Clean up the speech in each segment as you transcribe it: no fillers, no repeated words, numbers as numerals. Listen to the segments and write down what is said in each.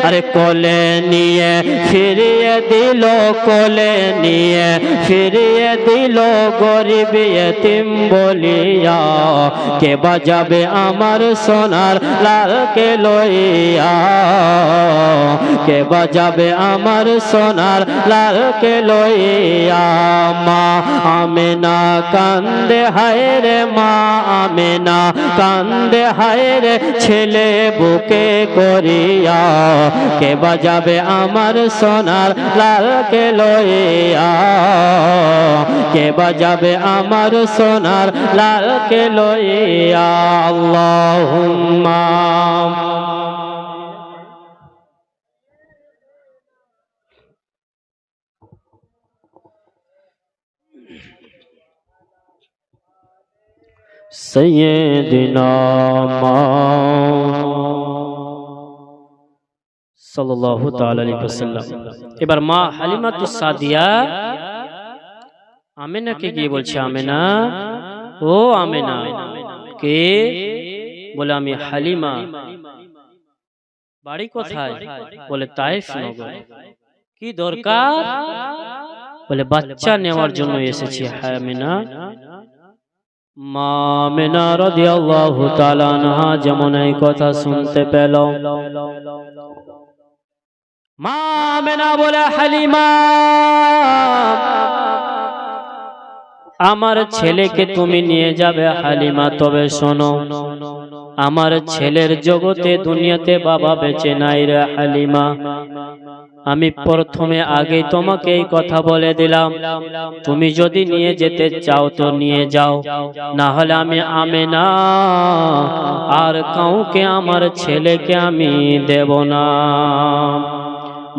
আরে কোলে নিয়ে ফিরিয়ে দিল, কোলে নিয়ে ফিরিয়ে দিল গরিব ইতিম বলিয়া। কে বাজাবে আমার সোনার লালকে লইয়া, কে বাজাবে আমার সোনার লালকে লইয়া। মা আমেনা কান্দে হায় রে, মা আমেনা কান্দে হায় রে, ছেলে বুকে করিয়া। কে বাজাবে আমার সোনার লালকে লইয়া, কে বাজাবে আমার সোনার লালকে লইয়া। আল্লাহুম্মা সাইয়্যিদিনা সাল্লাল্লাহু তাআলা আলাইহি ওয়াসাল্লাম। এবার মা হালিমাতুস সাদিয়া আমেনাকে গিয়ে বলছে, আমেনা, ও আমেনা। কে? বলে আমি হালিমা। বাড়ি কোথায়? বলে তায়েফ নগর। কি দরকার? বলে বাচ্চা নেওয়ার জন্য এসেছি আমেনা। মা আমেনা রাদিয়াল্লাহু তাআলা আনহা যেমন এই কথা শুনতে পেল, মা আমেনা বলে, হালিমা, আমার ছেলেকে তুমি নিয়ে যাবে হালিমা, তবে শোনো, আমার ছেলের জগতে দুনিয়াতে বাবা বেঁচে নাই রে হালিমা। আমি প্রথমে আগে তোমাকে এই কথা বলে দিলাম, তুমি যদি নিয়ে যেতে চাও তো নিয়ে যাও, না হলে আমি আমেনা আর কাউকে আমার ছেলেকে আমি দেব না।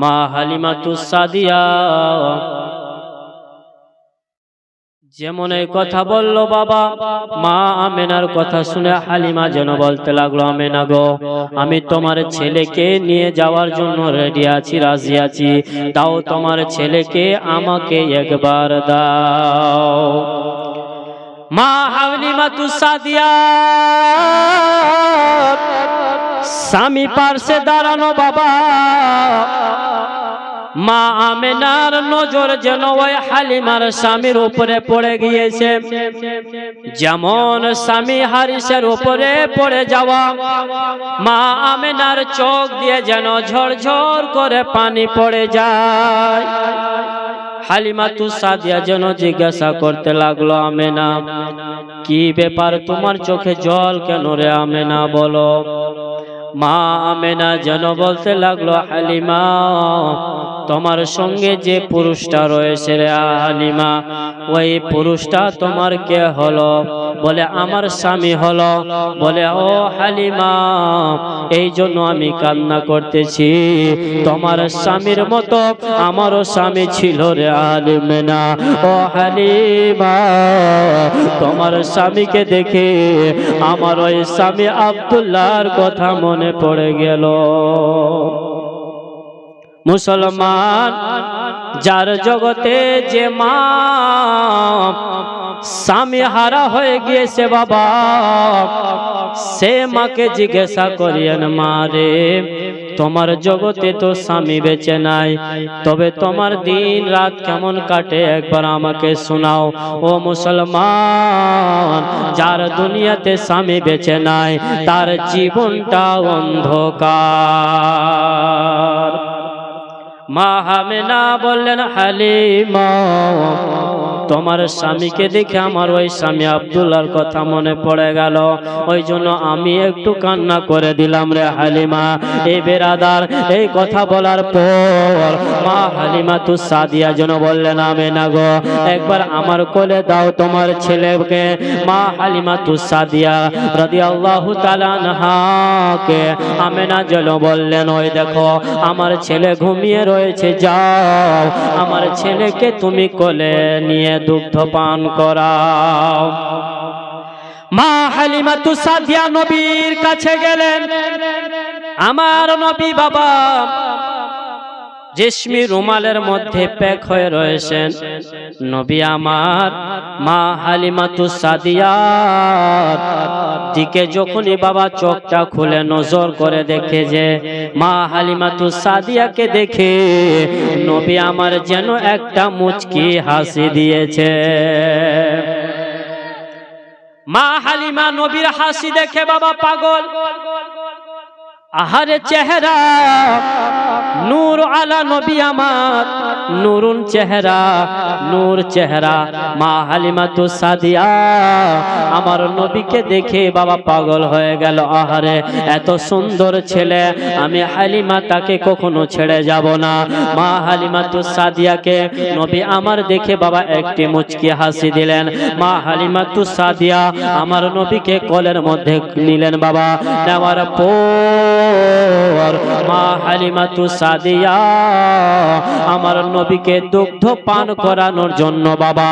মা হালিমাতুস সাদিয়া যেমন এই কথা বলল, বাবা মা আমেনার কথা শুনে হালিমা যেন বলতে লাগলো, আমেনা গো, আমি তোমার ছেলেকে নিয়ে যাওয়ার জন্য রেডি আছি, রাজি আছি, তাও তোমার ছেলেকে আমাকে একবার দাও। মা হালিমাতুস সাদিয়া স্বামী পার্শ্বে দাঁড়ানো, বাবা মা আমেনার নজর যেন ওই হালিমার স্বামীর উপরে পড়ে গিয়েছে। যেমন স্বামী হারিসের উপরে পড়ে যাওয়া, মা আমেনার চোখ দিয়ে যেন ঝরঝর করে পানি পড়ে যায়। হালিমাতুস সাদিয়া যেন জিজ্ঞাসা করতে লাগলো, আমেনা, কি ব্যাপার, তোমার চোখে জল কেন রে আমেনা, বলো। মা আমেনা যেন বলতে লাগলো, হালিমা, তোমার সঙ্গে যে পুরুষটা রয়েছে রে হালিমা, ওই পুরুষটা তোমার কে হলো? বলে আমার স্বামী হলো। বলে ও হালিমা, এই জন্য আমি কান্না করতেছি, তোমার স্বামীর মতো আমারও স্বামী ছিল রে হালিমা। ও হালিমা, তোমার স্বামীকে দেখে আমার ওই স্বামী আব্দুল্লাহর কথা মনে পড়ে গেল। মুসলমান যার জগতে যে মা স্বামী হারা হয়ে গিয়েছে, বাবা সে মাকে জিজ্ঞাসা করিয়েন, মা রে, তোমার জগতে তো স্বামী বেঁচে নাই, তবে তোমার দিন রাত কেমন কাটে একবার আমাকে শোনাও। ও মুসলমান, যার দুনিয়াতে স্বামী বেঁচে নাই তার জীবনটা অন্ধকার। মা আমেনা বললেন, হালিমা, তোমার স্বামীকে দেখে আমার ওই স্বামী আব্দুল্লাহর কথা মনে পড়ে গেল, ওই জন্য আমি একটু কান্না করে দিলাম রে হালিমা। এই বেরাদার এই কথা বলার পর মা হালিমাতুস সাদিয়া যেন বললেন, আমেনা গো, একবার আমার কোলে দাও তোমার ছেলেকে। মা হালিমাতুস সাদিয়া রাদিয়াল্লাহু তাআলা আনহাকে আমেনা যেন বললেন, ওই দেখো আমার ছেলে ঘুমিয়ে রয়েছে, যাও আমার ছেলেকে তুমি কোলে নিয়ে দুগ্ধ পান করাও। মা হালিমাতুস সাদিয়া নবীর কাছে গেলেন, আমার নবী বাবা রেশমি রুমালের মধ্যে প্যাক হয়ে রয়েছেন নবী আমার মা হালিমাতুস সাদিয়ার দিকে যখনই বাবা চোখটা খুলে নজর করে দেখে যে মা হালিমাতুস সাদিয়াকে দেখে নবী আমার যেন একটা মুচকি হাসি দিয়েছে। মা হালিমা নবীর হাসি দেখে বাবা পাগল। আহারে চেহারা নূর আলা নবী আমার, নূরুন চেহারা, নূর চেহারা। মা হালিমাতুস সাদিয়া আমার নবীকে দেখে বাবা পাগল হয়ে গেল। আহারে এত সুন্দর ছেলে, আমি হালিমা তাকে কখনো ছেড়ে যাব না। মা হালিমাতুস সাদিয়াকে নবী আমার দেখে বাবা একটি মুচকি হাসি দিলেন। মা হালিমাতুস সাদিয়া আমার নবীকে কোলের মধ্যে নিলেন বাবা। নেওয়ার পর মা হালিমাতুস সাদিয়া আমার নবীকে দুগ্ধ পান করানোর জন্য বাবা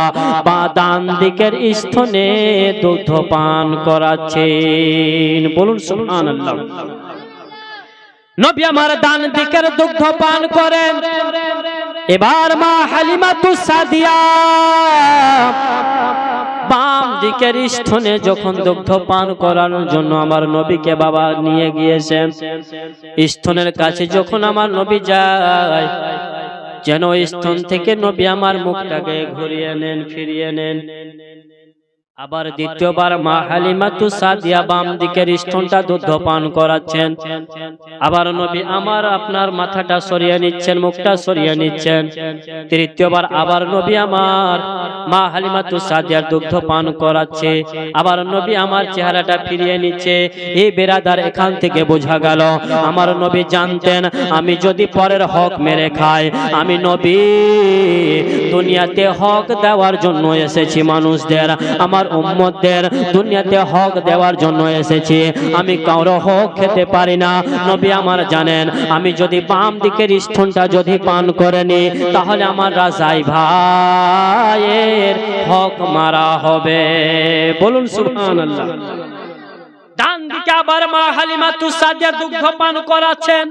বা ডান দিকের স্তনে দুগ্ধ পান করাচ্ছেন। বলুন সুবহানাল্লাহ। নবী আমার ডান দিকের দুগ্ধ পান করেন। এবার মা হালিমাতুস সাদিয়া বাম দিকের স্তনে যখন দুগ্ধ পান করানোর জন্য আমার নবীকে বাবা নিয়ে গিয়েছেন, স্তনের কাছে যখন আমার নবী যায়, যেন স্তন থেকে নবী আমার মুখটাকে ঘুরিয়ে নেন, ফিরিয়ে নেন। আবার দ্বিতীয়বার মা হালিমাতুস সাদিয়া বাম দিকের স্তনটা দুগ্ধ পান করাচ্ছেন। আবার নবী আমার আপনার মাথাটা সরিয়ে নিচ্ছেন, মুখটা সরিয়ে নিচ্ছেন। তৃতীয়বার আবার নবী আমার মা হালিমাতুস সাদিয়ার দুগ্ধ পান করাচ্ছে। আবার নবী আমার চেহারাটা ফিরিয়ে নিচ্ছে। এই বেরাদার এখান থেকে বোঝা গেল আমার নবী জানতেন আমি যদি পরের হক মেরে খাই, আমি নবী দুনিয়াতে হক দেওয়ার জন্য এসেছি মানুষদের, আমার উম্মতদের দুনিয়াতে হক দেওয়ার জন্য এসেছি, আমি কারো হক খেতে পারি না। নবী আমার জানেন আমি যদি বাম দিকের স্তনটা যদি পান করে নি, তাহলে আমার রাজাই ভাইয়ের হক মারা হবে। বলুন সুবহানাল্লাহ। ডান দিকে আবার মা হালিমাতুস সাদিয়া দুগ্ধ পান করাচ্ছেন।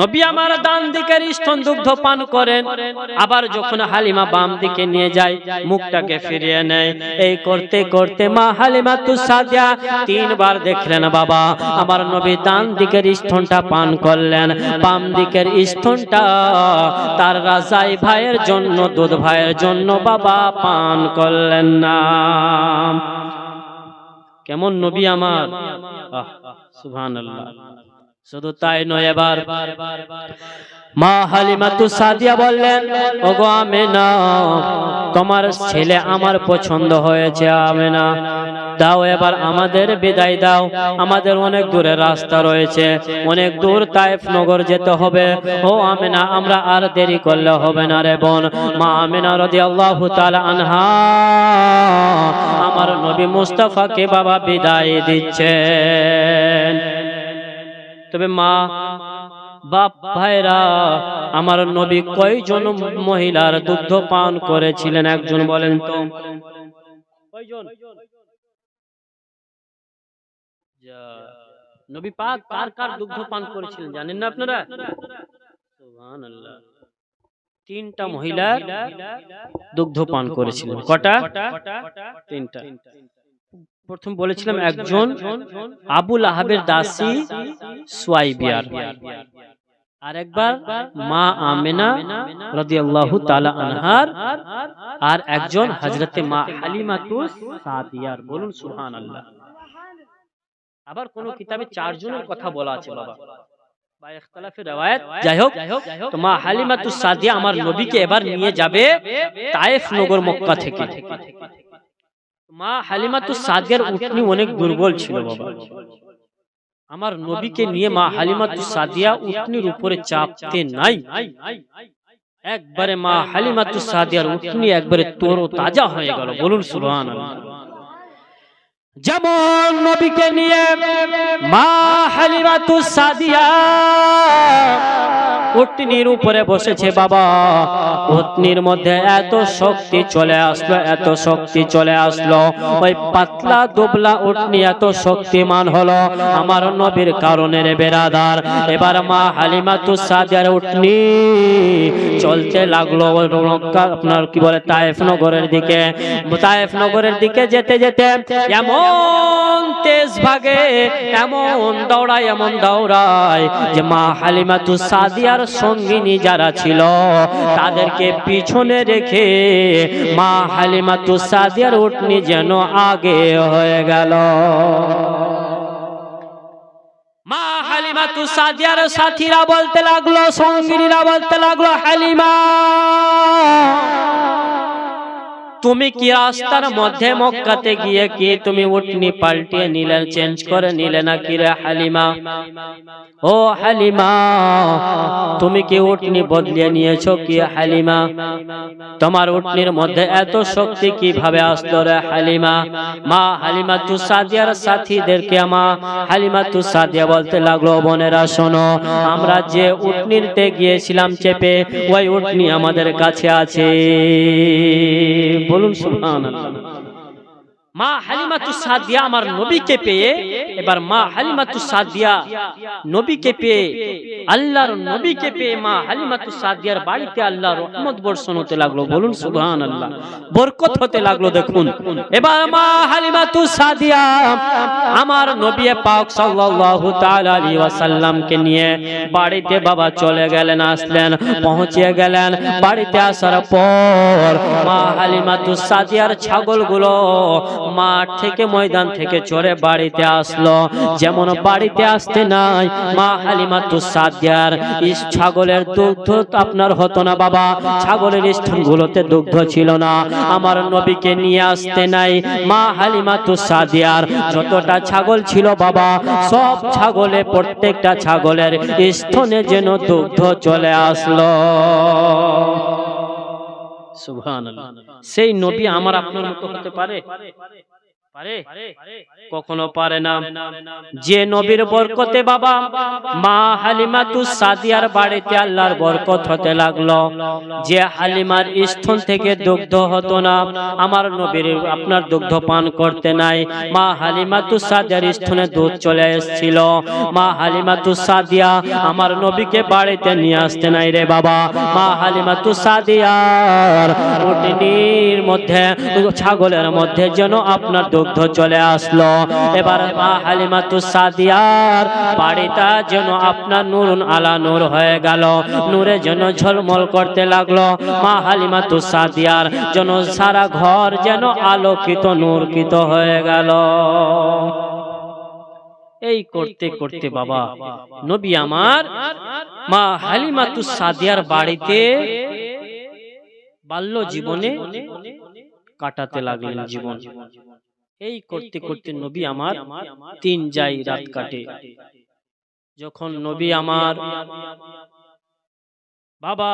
নবী আমার ডান দিকের স্তন দুগ্ধ পান করেন। আবার যখন হালিমা বাম দিকে নিয়ে যায়, মুখটাকে ফিরিয়ে নেয়। এই করতে করতে মা হালিমাতুস সাদিয়া তিনবার দেখলেন বাবা আমার নবী ডান দিকের স্তনটা পান করলেন, বাম দিকের স্তনটা তার রাজাই ভাইয়ের জন্য, দুধ ভাইয়ের জন্য বাবা পান করলেন না। কেমন নবী আমার, সুবহানাল্লাহ। শুধু তাই নয়, এবার মা হালিমাতুস সাদিয়া বললেন, ওগো আমেনা, তোমার ছেলে আমার পছন্দ হয়েছে। আমেনা দাও, এবার আমাদের বিদায় দাও, আমাদের অনেক দূরে রাস্তা রয়েছে, অনেক দূর তায়েফ নগর যেতে হবে। ও আমেনা, আমরা আর দেরি করলে হবে না রে বোন। মা আমেনা রাদিয়াল্লাহু তাআলা আনহা আমার নবী মুস্তাফাকে বাবা বিদায় দিচ্ছেন। তবে মা বাপ ভাইরা, আমার নবী কয়জন মহিলার দুগ্ধ পান করেছিলেন একজন বলেন তো? কয়জন? নবী পাক কার কার দুগ্ধ পান করেছিলেন জানেন না আপনারা? সুবহানাল্লাহ। তিনটা মহিলা দুগ্ধ পান করেছিলেন। কটা? তিনটা। প্রথম বলেছিলাম একজন আবু লাহাবের দাসী সুয়াইবিয়ার, আর একবার মা আমেনা রাদিয়াল্লাহু তাআলা আনহার, আর একজন হযরতে মা হালিমাতুস সাদিয়ার। বলুন সুবহানাল্লাহ। আবার কোন কিতাবে চারজনের কথা বলা আছে বাবা, বা ইখতিলাফে রওয়ায়াত। যাই হোক, তো মা হালিমাতুস সাদিয়া আমার নবীকে এবার নিয়ে যাবে তায়েফ নগর মক্কা থেকে। মা হালিমাতুস সাদিয়ার উটনি অনেক দুর্বল ছিল বাবা। আমার নবীকে নিয়ে মা হালিমাতুস সাদিয়া উটনির উপরে চাপতে নাই। একবারে মা হালিমাতুস সাদিয়ার উটনি একবারে তরো তাজা হয়ে গেল। বলুন সুবহানাল্লাহ। যেমন নবীকে নিয়ে মা হালিমাতুস সাদিয়া উটনির উপরে বসেছে বাবা, উটনির মধ্যে এত শক্তি চলে আসলো, এত শক্তি চলে আসলো, ওই পাতলা দুবলা উটনি এত শক্তিমান হলো আমার নবীর কারণে রে বেরাদার। এবার মা হালিমাতুস সাদিয়ার উটনি চলতে লাগলো আপনার কি বলে তায়েফ নগরের দিকে। তায়েফ নগরের দিকে যেতে যেতে এমন তেজ ভাগে, এমন দৌড়ায়, এমন দৌড়ায় যে মা হালিমাতুস সাদিয়ার সঙ্গিনী যারা ছিল তাদেরকে পিছনে রেখে মা হালিমাতুস সাদিয়ার উটনি যেন আগে হয়ে গেল। মা হালিমাতুস সাদিয়ার সাথীরা বলতে লাগলো, সঙ্গিনীরা বলতে লাগলো, হালিমা তুমি কি রাস্তার মধ্যে মক্কাতে গিয়ে কি তুমি উটনি পাল্টিয়ে নিলে, চেঞ্জ করে নিলে নাকি রে হালিমা? ও হালিমা তুমি কি উটনি বদলিয়ে নিয়েছো কি হালিমা? তোমার উটনির মধ্যে এত শক্তি কিভাবে আসলো রে হালিমা? মা হালিমাতুস সাদিয়ার সাথীদেরকে মা হালিমাতুস সাদিয়া বলতে লাগলো, বোনেরা শোনো, আমরা যে উটনিতে গিয়েছিলাম চেপে, ওই উটনি আমাদের কাছে আছে। বলুন সুবহানাল্লাহ। মা হালিমাতুস সাদিয়া আমার নবীকে পেয়ে, এবার মা হালিমাতুস সাদিয়া নবীকে পেয়ে, আল্লাহর নবীকে পেয়ে মা হালিমাতুস সাদিয়ার বাড়িতে আল্লাহর রহমত বর্ষণ হতে লাগলো। বলুন সুবহানাল্লাহ, বরকত হতে লাগলো। দেখুন এবার মা হালিমাতুস সাদিয়া আমার নবী পাক সাল্লাল্লাহু তাআলা আলাইহি ওয়াসাল্লামকে নিয়ে বাড়িতে বাবা চলে গেলেন, আসলেন, পৌঁছে গেলেন। বাড়িতে আসার পর মা হালিমাতুস সাদিয়ার ছাগলগুলো মাঠ থেকে, ময়দান থেকে চড়ে বাড়িতে আসলো। যেমন বাড়িতে আসতে নাই মা হালিমাতুস সাদিয়ার ছাগলের দুগ্ধ আপনার হতো না বাবা, ছাগলের স্তনগুলোতে দুগ্ধ ছিল না। আমার নবীকে নিয়ে আসতে নাই মা হালিমাতুস সাদিয়ার যতটা ছাগল ছিল বাবা, সব ছাগলে প্রত্যেকটা ছাগলের স্তনে যেন দুগ্ধ চলে আসলো। সুবহানাল্লাহ। সেই নবী আমার আপনার মতো হতে পারে? পারে? কখনো পারে না। যে নবীর বরকতে বাবা মা হালিমাতুস সাদিয়ার বাড়িতে আল্লাহর বরকত হতে লাগলো, যে হালিমার স্তন থেকে দুগ্ধ হতো না, আমার নবীর আপনার দুগ্ধ পান করতে নাই, মা হালিমাতুস সাদিয়ার স্তনে দুধ চলে এসেছিল। মা হালিমাতুস সাদিয়া আমার নবীকে বাড়িতে নিয়ে আসতে নাই রে বাবা। মা হালিমাতুস সাদিয়ার উটনির মধ্যে, ছাগলের মধ্যে যেন আপনার দুগ্ধ চলে আসলো। এবার মা হালিমাতুস সাদিয়ার বাড়িটা যেন আপনার নূরুন আলা নূর হয়ে গেল, নূরে যেন ঝলমল করতে লাগলো। মা হালিমাতুস সাদিয়ার যেন সারা ঘর যেন আলোকিত নূরকিত হয়ে গেল। এই করতে করতে বাবা নবী আমার মা হালিমাতুস সাদিয়ার বাড়িতে বাল্য জীবনে কাটাতে লাগলেন জীবন। এই করতে করতে নবী আমার 3 যাই রাত কাটে। যখন নবী আমার বাবা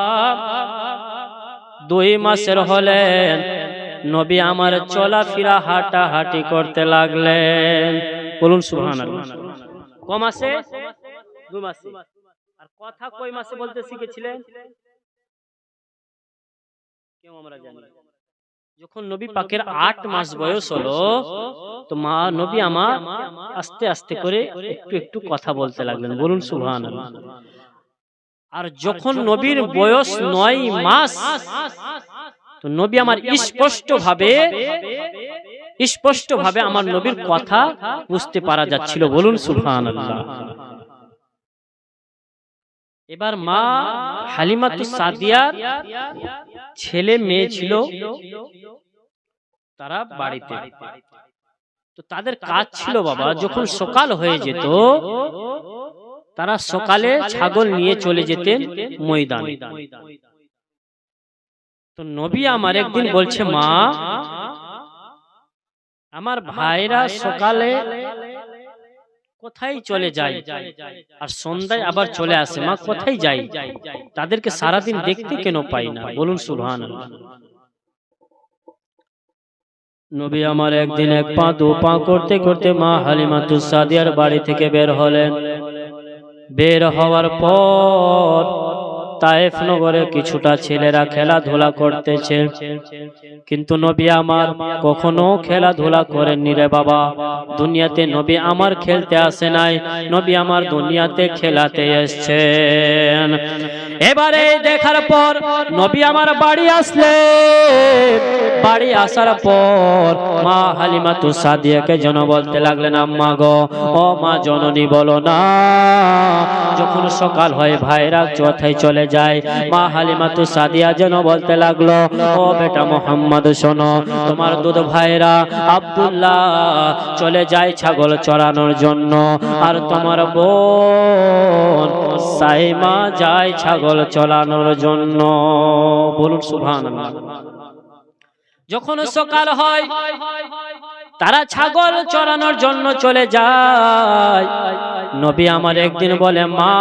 2 মাসের হলেন, নবী আমার চলাফেরা হাঁটাহাঁটি করতে লাগলেন। বলুন সুবহানাল্লাহ। ক মাসে? 2 মাসে। আর কথা কয় মাসে বলতে শিখেছিলেন? কেউ আমরা জানি। যখন নবী পাকের 8 মাস বয়স হলো, তো মা নবী আমার আস্তে আস্তে করে একটু একটু কথা বলতে লাগলেন। বলুন সুবহানাল্লাহ। আর যখন নবীর বয়স 9 মাস, তো নবী আমার স্পষ্ট ভাবে আমার নবীর কথা বুঝতে পারা যাচ্ছিল। বলুন সুবহানাল্লাহ। এবার মা হালিমাতুস সাদিয়ার ছেলে মেয়ে ছিল, তারা বাড়িতে। তো তাদের কাজ ছিল বাবা, যখন সকাল হয়ে যেত তারা সকালে ছাগল নিয়ে চলে যেতেন ময়দানে। তো নবী আমার একদিন বলছে, মা আমার ভাইরা সকালে কোথায় চলে যায় আর সন্ধ্যায় আবার চলে আসে, মা কোথায় যায়? তাদেরকে সারাদিন দেখতে কেন পাই না? বলুন সুবহানাল্লাহ। নবী আমার একদিন এক পা দু পা করতে করতে মা হালিমাতুস সাদিয়ার বাড়ি থেকে বের হলেন। বের হওয়ার পর তায়েফ নগরে কিছুটা ছেলেরা খেলাধুলা করতেছে, কিন্তু নবী আমার কখনো খেলাধুলা করেননি রে বাবা। দুনিয়াতে নবী আমার খেলতে আসে নাই, নবী আমার দুনিয়াতে খেলাতে এসেছেন। এবারে দেখার পর নবী আমার বাড়ি আসলে, বাড়ি আসার পর মা হালিমাতু সাদিয়াকে যেন বলতে লাগলেন, আম্মা গো, ও মা জননী বলো না, যখন সকাল হয় ভাইরা কোথায় চলে যায়। মা হালিমাতু সাদিয়া যেন বলতে লাগলো, ও বেটা মোহাম্মদ শোনো, তোমার দুধ ভাইরা আব্দুল্লাহ চলে যায় ছাগল চড়ানোর জন্য, আর তোমার বোন সাইমা যায় ছাগল চড়ানোর জন্য। বলুন সুবহানাল্লাহ। যখন সকাল হয় তারা ছাগল চড়ানোর জন্য চলে যায়। নবী আমার একদিন বলে, মা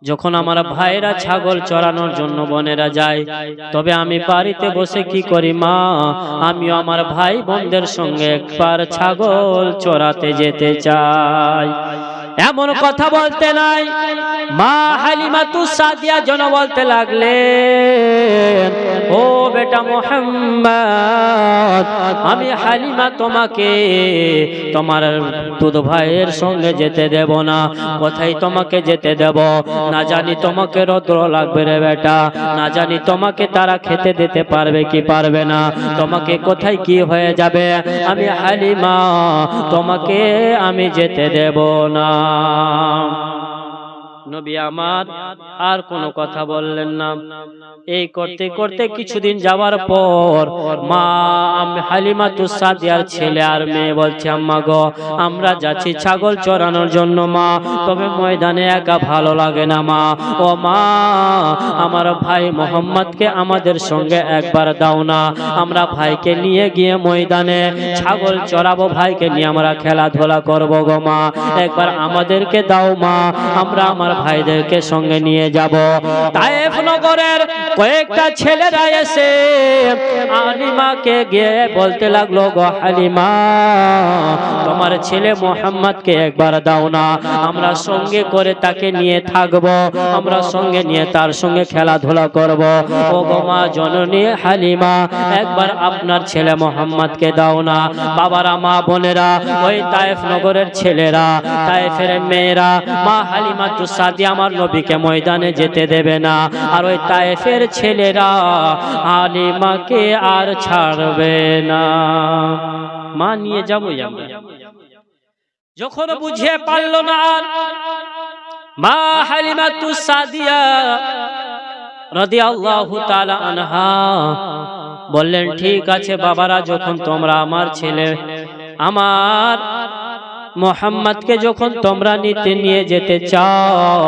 যখন আমার ভাইরা ছাগল চড়ানোর জন্য বনেরা যায়, তবে আমি বাড়িতে বসে কি করি মা, আমিও আমার ভাই বোনদের সঙ্গে একবার ছাগল চড়াতে যেতে চাই। এমন কথা বলতে নাই, মা হালিমাতু সাদিয়া যেন বলতে লাগলেন, ও বেটা মুহাম্মদ, আমি হালিমা তোমাকে তোমার দুধ ভাইয়ের সঙ্গে যেতে দেব না। কোথায় তোমাকে যেতে দেব? না জানি তোমাকে রৌদ্র লাগবে রে বেটা, না জানি তোমাকে তারা খেতে দিতে পারবে কি পারবে না, তোমাকে কোথায় কি হয়ে যাবে। আমি হালিমা তোমাকে আমি যেতে দেব না। নবী আমার আর কোনো কথা বললেন না। এই করতে করতে কিছুদিন যাওয়ার পর মা হালিমাতু সাদিয়ার ছেলে আর মেয়ে বলছে, আম্মা গো, আমরা যাচ্ছি ছাগল চড়ানোর জন্য মা, তবে ময়দানে একা ভালো লাগে না মা। ও মা, আমার ভাই মোহাম্মদকে আমাদের সঙ্গে একবার দাও না, আমরা ভাইকে নিয়ে গিয়ে ময়দানে ছাগল চড়াবো, ভাইকে নিয়ে আমরা খেলাধুলা করবো গো মা, একবার আমাদেরকে দাও মা, আমরা আমার ভাইদেরকে সঙ্গে নিয়ে যাব। তায়েফ নগরের কয়েকটা ছেলেরা এসে হালিমাকে গিয়ে বলতে লাগলো, গো হালিমা, তোমার ছেলে মোহাম্মদকে একবার দাও না, আমরা সঙ্গে করে তাকে নিয়ে থাকবো, আমরা সঙ্গে নিয়ে তার সঙ্গে খেলাধুলা করব। ও গো মা জননী হালিমা, একবার আপনার ছেলে মোহাম্মদকে দাও না। বাবারা, মা বোনেরা, ওই তায়েফ নগরের ছেলেরা, তায়েফের মেয়েরা মা হালিমাতু সাদিয়া আমার নবীকে ময়দানে যেতে দেবে না, আর ওই তায়েফের ছেলেরা হালিমাকে আর ছাড়বে না। মা নিয়ে যাবই আমরা। যখন বুঝে পারল না মা হালিমাতু সাদিয়া রাদিয়াল্লাহু তাআলা আনহা বললেন, ঠিক আছে বাবারা, যখন তোমরা আমার ছেলে আমার মোহাম্মদকে যখন তোমরা নিয়ে যেতে চাও,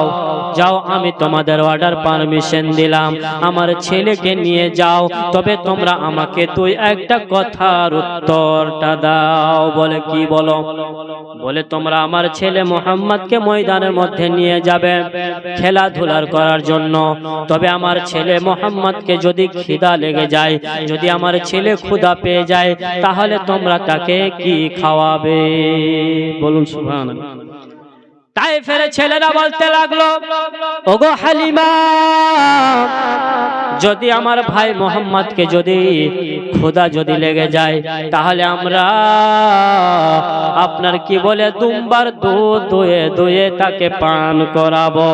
যাও, আমি তোমাদের অর্ডার পারমিশন দিলাম, আমার ছেলেকে নিয়ে যাও, তবে তোমরা আমাকে তুই একটা কথার উত্তরটা দাও। বলে, কি বলো? বলে, তোমরা আমার ছেলে মোহাম্মদকে ময়দানের মধ্যে নিয়ে যাবে খেলাধুলার করার জন্য, তবে আমার ছেলে মোহাম্মদকে যদি খিদা লেগে যায়, যদি আমার ছেলে ক্ষুধা পেয়ে যায়, তাহলে তোমরা তাকে কি খাওয়াবে? বলুন সুবহানাল্লাহ। তায়েফের ছেলেরা বলতে লাগলো, ওগো হালিমা, যদি আমার ভাই মোহাম্মদকে যদি ক্ষুধা যদি লেগে যায়, তাহলে আমরা আপনার কি বলে দুম্বার দুধ দুয়ে দুয়ে তাকে পান করাবো।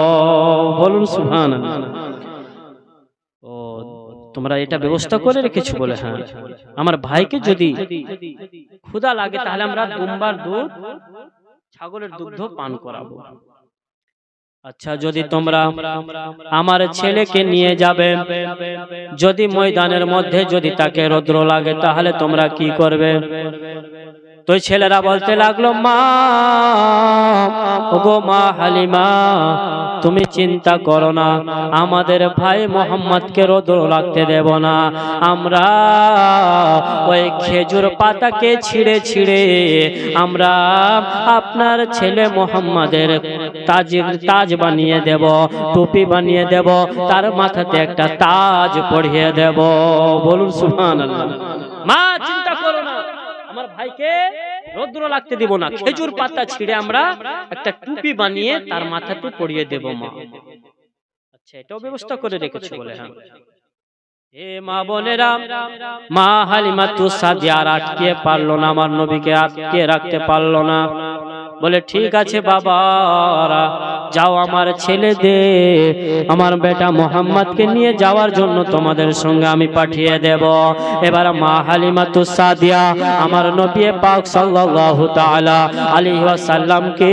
বলুন সুবহানাল্লাহ। ও, তোমরা এটা ব্যবস্থা করে রেখেছো? বলে, হ্যাঁ, আমার ভাইকে যদি ক্ষুধা লাগে তাহলে আমরা দুম্বার দুধ, ছাগলের দুগ্ধ পান করাবো। আচ্ছা, যদি তোমরা আমার ছেলেকে নিয়ে যাবে, যদি ময়দানের মধ্যে যদি তাকে রৌদ্র লাগে, তাহলে তোমরা কি করবে? তো ছেলেরা বলতে লাগলো, মা, ওগো মা হালিমা, তুমি চিন্তা করো না, আমাদের ভাই মোহাম্মদকে রৌদ্র লাগতে দেব না, আমরা ওই খেজুর পাতাকে ছিঁড়ে ছিঁড়ে আমরা আপনার ছেলে মোহাম্মদের তাজ বানিয়ে দেব, টুপি বানিয়ে দেব, তার মাথাতে একটা তাজ পরিয়ে দেব। বলুন সুবহানাল্লাহ। মা, চিন্তা করো না, আমার ভাইকে রৌদ্র লাগতে দিব না, খেজুর পাতা ছিঁড়ে আমরা একটা টুপি বানিয়ে তার মাথাতে পরিয়ে দেব মা। এটাও ব্যবস্থা করে রেখেছে বলে। হ্যাঁ এ মা বোনেরা, মা হালিমাতুস সাদিয়া আর আটকে পারলো না, আমার নবীকে আটকে রাখতে পারলো না। বলে ঠিক আছে বাবারা, যাও আমার ছেলে দে, আমার বেটা মোহাম্মদকে নিয়ে যাওয়ার জন্য তোমাদের সঙ্গে আমি পাঠিয়ে দেব। এবার মা হালিমাতুস সাদিয়া আমার নবী পাক সাল্লাল্লাহু তাআলা আলাইহি ওয়াসাল্লামকে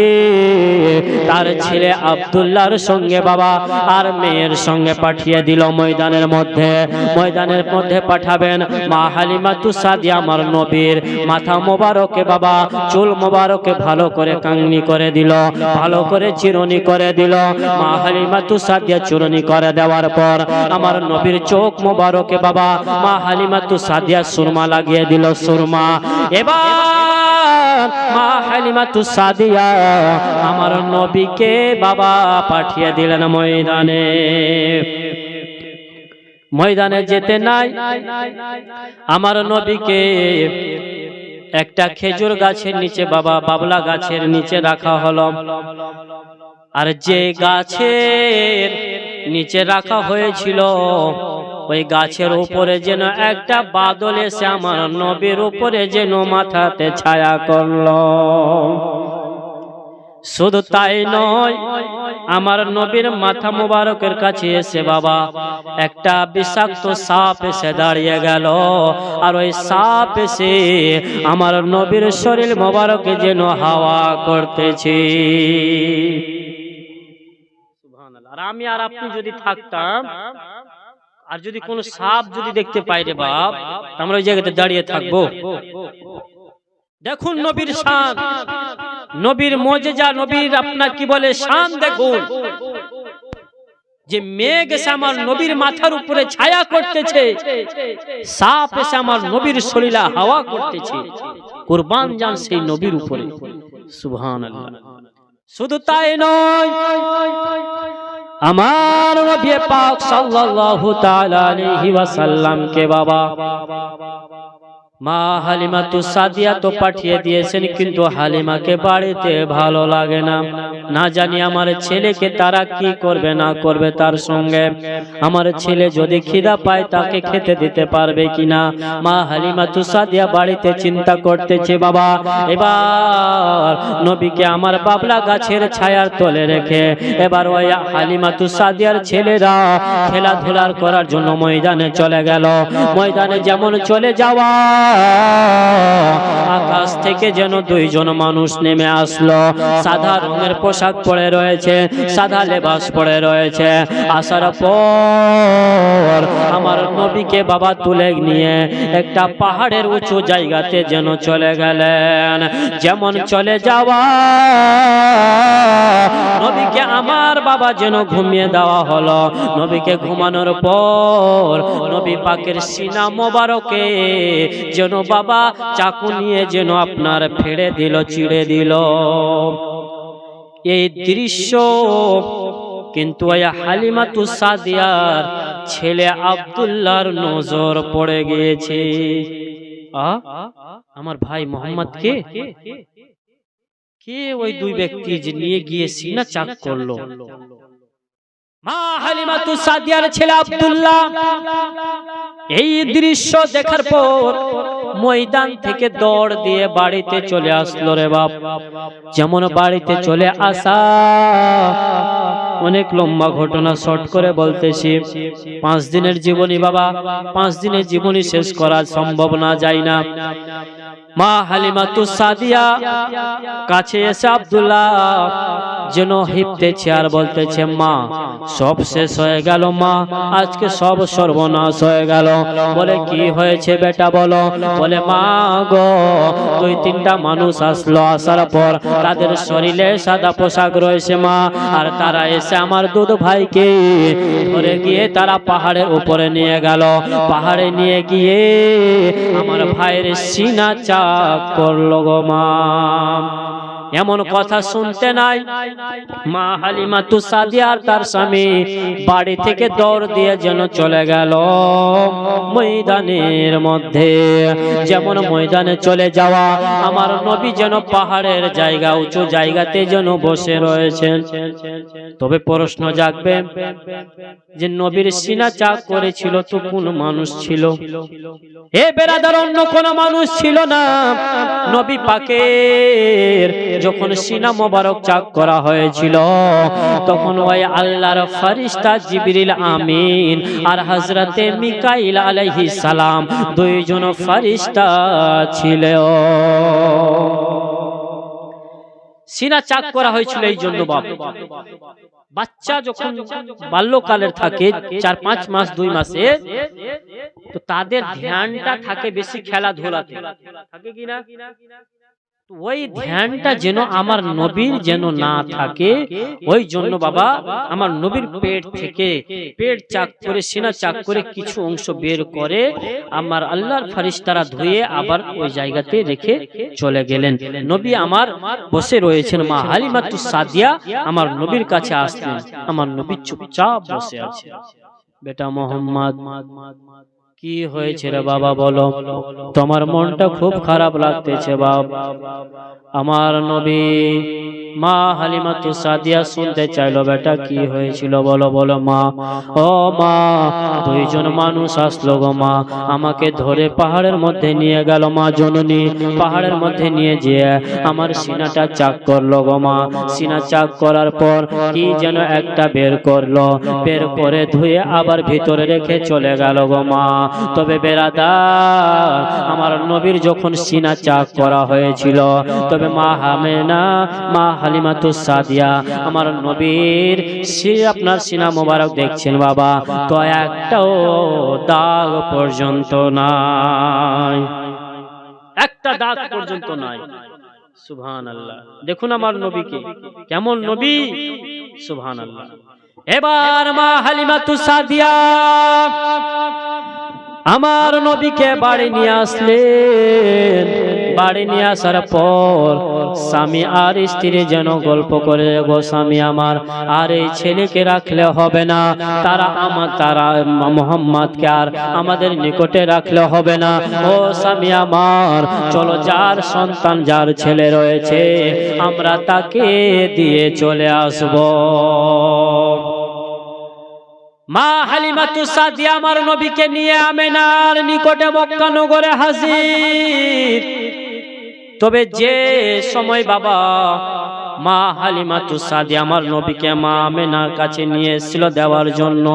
তার ছেলে আব্দুল্লাহর সঙ্গে বাবা আর মেয়ের সঙ্গে পাঠিয়ে দিল ময়দানের মধ্যে। ময়দানের মধ্যে পাঠাবেন মা হালিমাতুস সাদিয়া আমার নবীর মাথা মোবারকে বাবা চুল মোবারকে ভালো করে কাংনি করে দিল, ভালো করে চিরুনি করে দিল। মা হালিমাতুস সাদিয়া চিরুনি করে দেওয়ার পর আমার নবীর চোখ মোবারকে বাবা মা হালিমাতুস সাদিয়া সুরমা লাগিয়ে দিল, সুরমা। এবার মা হালিমাতুস সাদিয়া আমার নবীকে বাবা পাঠিয়ে দিলেন ময়দানে। ময়দানে যেতে নাই আমার নবীকে একটা খেজুর গাছের নিচে বাবা বাবলা গাছের নিচে রাখা হলো। আর যে গাছের নিচে রাখা হয়েছিল ওই গাছের উপরে যেন একটা বাদল এসে আমার নবীর উপরে যেন মাথাতে ছায়া করলো। শুধু তাই নয়, আমার নবীর মাথা মোবারকের কাছে এসে বাবা একটা বিষাক্ত সাপ এসে দাঁড়িয়ে গেল। আর ওই সাপ এসে আমার নবীর শরীর মোবারকে যেন হাওয়া করতেছে। আর আমি আর আপনি যদি থাকতাম আর যদি কোন সাপ যদি দেখতে পাই রে বাপ, আমরা ওই জায়গাতে দাঁড়িয়ে থাকবো? দেখুন নবীর শান, নবীর মুজিজা, নবীর আপনার কি বলে শান দেখুন। যে মেঘ এসে আমার নবীর মাথার উপরে ছায়া করতেছে, সাপ এসে আমার নবীর শরীরে হাওয়া করতেছে। কুরবান যান সেই নবীর উপরে, সুবহানাল্লাহ। শুধু তাই নয়, আমার নবী পাক সাল্লাল্লাহু তাআলা আলাইহি ওয়াসাল্লাম কে বাবা মা হালিমাতুস সাদিয়া তো পাঠিয়ে দিয়েছেন, কিন্তু হালিমাকে বাড়িতে ভালো লাগে না। না জানি আমার ছেলেকে তারা কি করবে না করবে তার সঙ্গে। আমার ছেলে যদি খিদা পায় তাকে খেতে দিতে পারবে কিনা। মা হালিমাতুস সাদিয়া বাড়িতে চিন্তা করতেছে বাবা। এবার নবীকে আমার বাবলা গাছের ছায়ার তলে রেখে এবার ওই হালিমাতুস সাদিয়ার ছেলেরা খেলাধুলার করার জন্য ময়দানে চলে গেল। ময়দানে যেমন চলে যাওয়া আকাশ থেকে যেন দুইজন মানুষ নেমে আসলো। সাদা রঙের পোশাক পরে রয়েছে, সাদা লেবাস পরে রয়েছে। আসার পর আমার নবীকে বাবা তুলে নিয়ে একটা পাহাড়ের উঁচু জায়গাতে যেন চলে গেলেন। যেমন চলে যাওয়া নবীকে আমার বাবা যেন ঘুমিয়ে দেওয়া হলো। নবীকে ঘুমানোর পর নবী পাকের সিনা মোবারকে যেন বাবা চাকু নিয়ে যেন আপনার ফেড়ে দিল, চিড়ে দিল। এই দৃশ্য কিন্তু হালিমাতুস সাদিয়ার ছেলে আব্দুল্লাহর নজর পড়ে গিয়েছে। আমার ভাই মোহাম্মদ কে ওই দুই ব্যক্তি যে নিয়ে গিয়ে সিনা চাক করলো। মা হালিমাতুস সাদিয়ার ছেলে আব্দুল্লাহ এই দৃশ্য দেখার পর ময়দান থেকে দৌড় দিয়ে বাড়িতে চলে আসলো রে বাপ। যেমন বাড়িতে চলে আসা, অনেক লম্বা ঘটনা শর্ট করে বলতেছি। 5 দিনের জীবনী বাবা, 5 দিনের জীবনী শেষ করা সম্ভব না, যায় না। মা হালিমাতুস সাদিয়া কাছে এসে আব্দুল্লাহ যেন হিপতেছে আর বলতেছে, মা সব শেষ হয়ে গেল, মা আজকে সব সর্বনাশ হয়ে গেল। বলে কি হয়েছে বেটা বলো। বলে মা গো, 2-3টা মানুষ আসলো, আসার পর তাদের শরীরে সাদা পোশাক রয়েছে মা, আর তারা এসে আমার দুধ ভাইকে ধরে গিয়ে তারা পাহাড়ের উপরে নিয়ে গেল। পাহাড়ে নিয়ে গিয়ে আমার ভাইয়ের সিনা চাক করলো গো মা। এমন কথা শুনতে নাই। মা হালিমাতু সাদিয়া আর তার স্বামী বাড়ি থেকে দৌড় দিয়ে যেন চলে গেল ময়দানের মধ্যে। যেমন ময়দানে চলে যাওয়া, আমার নবী যেন পাহাড়ের জায়গা, উঁচু জায়গাতে যেন বসে রয়েছেন। তবে প্রশ্ন জাগবে যে নবীর সিনা চাক করেছিল তো কোন মানুষ ছিল? এ বেরাদার, অন্য কোন মানুষ ছিল না। নবী পাকের যখন সিনা মোবারক চাক করা হয়েছিল, তখন ওই আল্লাহর ফেরেশতা জিবরিল আমিন আর হযরতে মিকাইল আলাইহিস সালাম দুইজন ফেরেশতা ছিল। সিনা চাক করা হয়েছিল এই জন্য বাচ্চা যখন বাল্যকালের থাকে 4-5 মাস 2 মাসে, তো তাদের ধ্যানটা থাকে বেশি খেলাধুলাতে, থাকে কিনা? ওই ধ্যানটা যেন আমার নবীর যেন না থাকে, ওই জন্য বাবা আমার নবীর পেট থেকে পেট চাক করে সিনা চাক করে কিছু অংশ বের করে আমার আল্লাহর ফেরেশতারা ধুয়ে আবার ওই জায়গাতে রেখে চলে গেলেন। নবী আমার বসে রয়েছেন, মা হালিমাতুস সাদিয়া আমার নবীর কাছে আসলেন। আমার নবী চুপচাপ বসে আছে। বেটা মোহাম্মদ, কি হয়েছে রে বাবা, বলো, তোমার মনটা খুব খারাপ লাগতেছে বাবা। আমার নবী মা হালিমাতুস সাদিয়া শুনতে চাইলো, বেটা কি হয়েছিল বলো বলো মা। ও মা, দুইজন মানুষ আসলো গো মা, আমাকে ধরে পাহাড়ের মধ্যে নিয়ে গেল মা জননী। পাহাড়ের মধ্যে নিয়ে যেয়ে আমার সিনাটা চাক করলো গো মা। সিনা চাক করার পর কি যেন একটা বের করলো, বের করে ধুয়ে আবার ভিতরে রেখে চলে গেল গো মা। তবে বেরাদার, আমার নবীর যখন সিনা চাক করা হয়েছিল, তবে মা হামেনা মা হালিমাতুস সাদিয়া আমার নবীর আপনার সিনা মোবারক দেখছেন বাবা, তো একটাও দাগ পর্যন্ত নাই, একটা দাগ পর্যন্ত নাই। সুবহানাল্লাহ, দেখুন আমার নবীকে, কেমন নবী, সুবহানাল্লাহ। এবার মা হালিমাতুস সাদিয়া আমার নবীকে বাড়ি নিয়ে আসলেন। বাড়ি নিয়ে আসার পর স্বামী আর স্ত্রী যেন গল্প করে, গো স্বামী আমার, আর এই ছেলেকে রাখলে হবে না, তারা মোহাম্মদকে আর আমাদের নিকটে রাখলে হবে না। ও স্বামী আমার, চলো যার সন্তান যার ছেলে রয়েছে আমরা তাকে দিয়ে চলে আসবো। মা হালিমাতুস সাদিয়া আমার নবীকে নিয়ে আমেনার নিকটে মক্কা নগরে হাজির। তবে যে সময় বাবা মা হালিমাতুস সাদিয়া আমার নবীকে মা আমেনার কাছে নিয়ে এসেছিল দেওয়ার জন্য,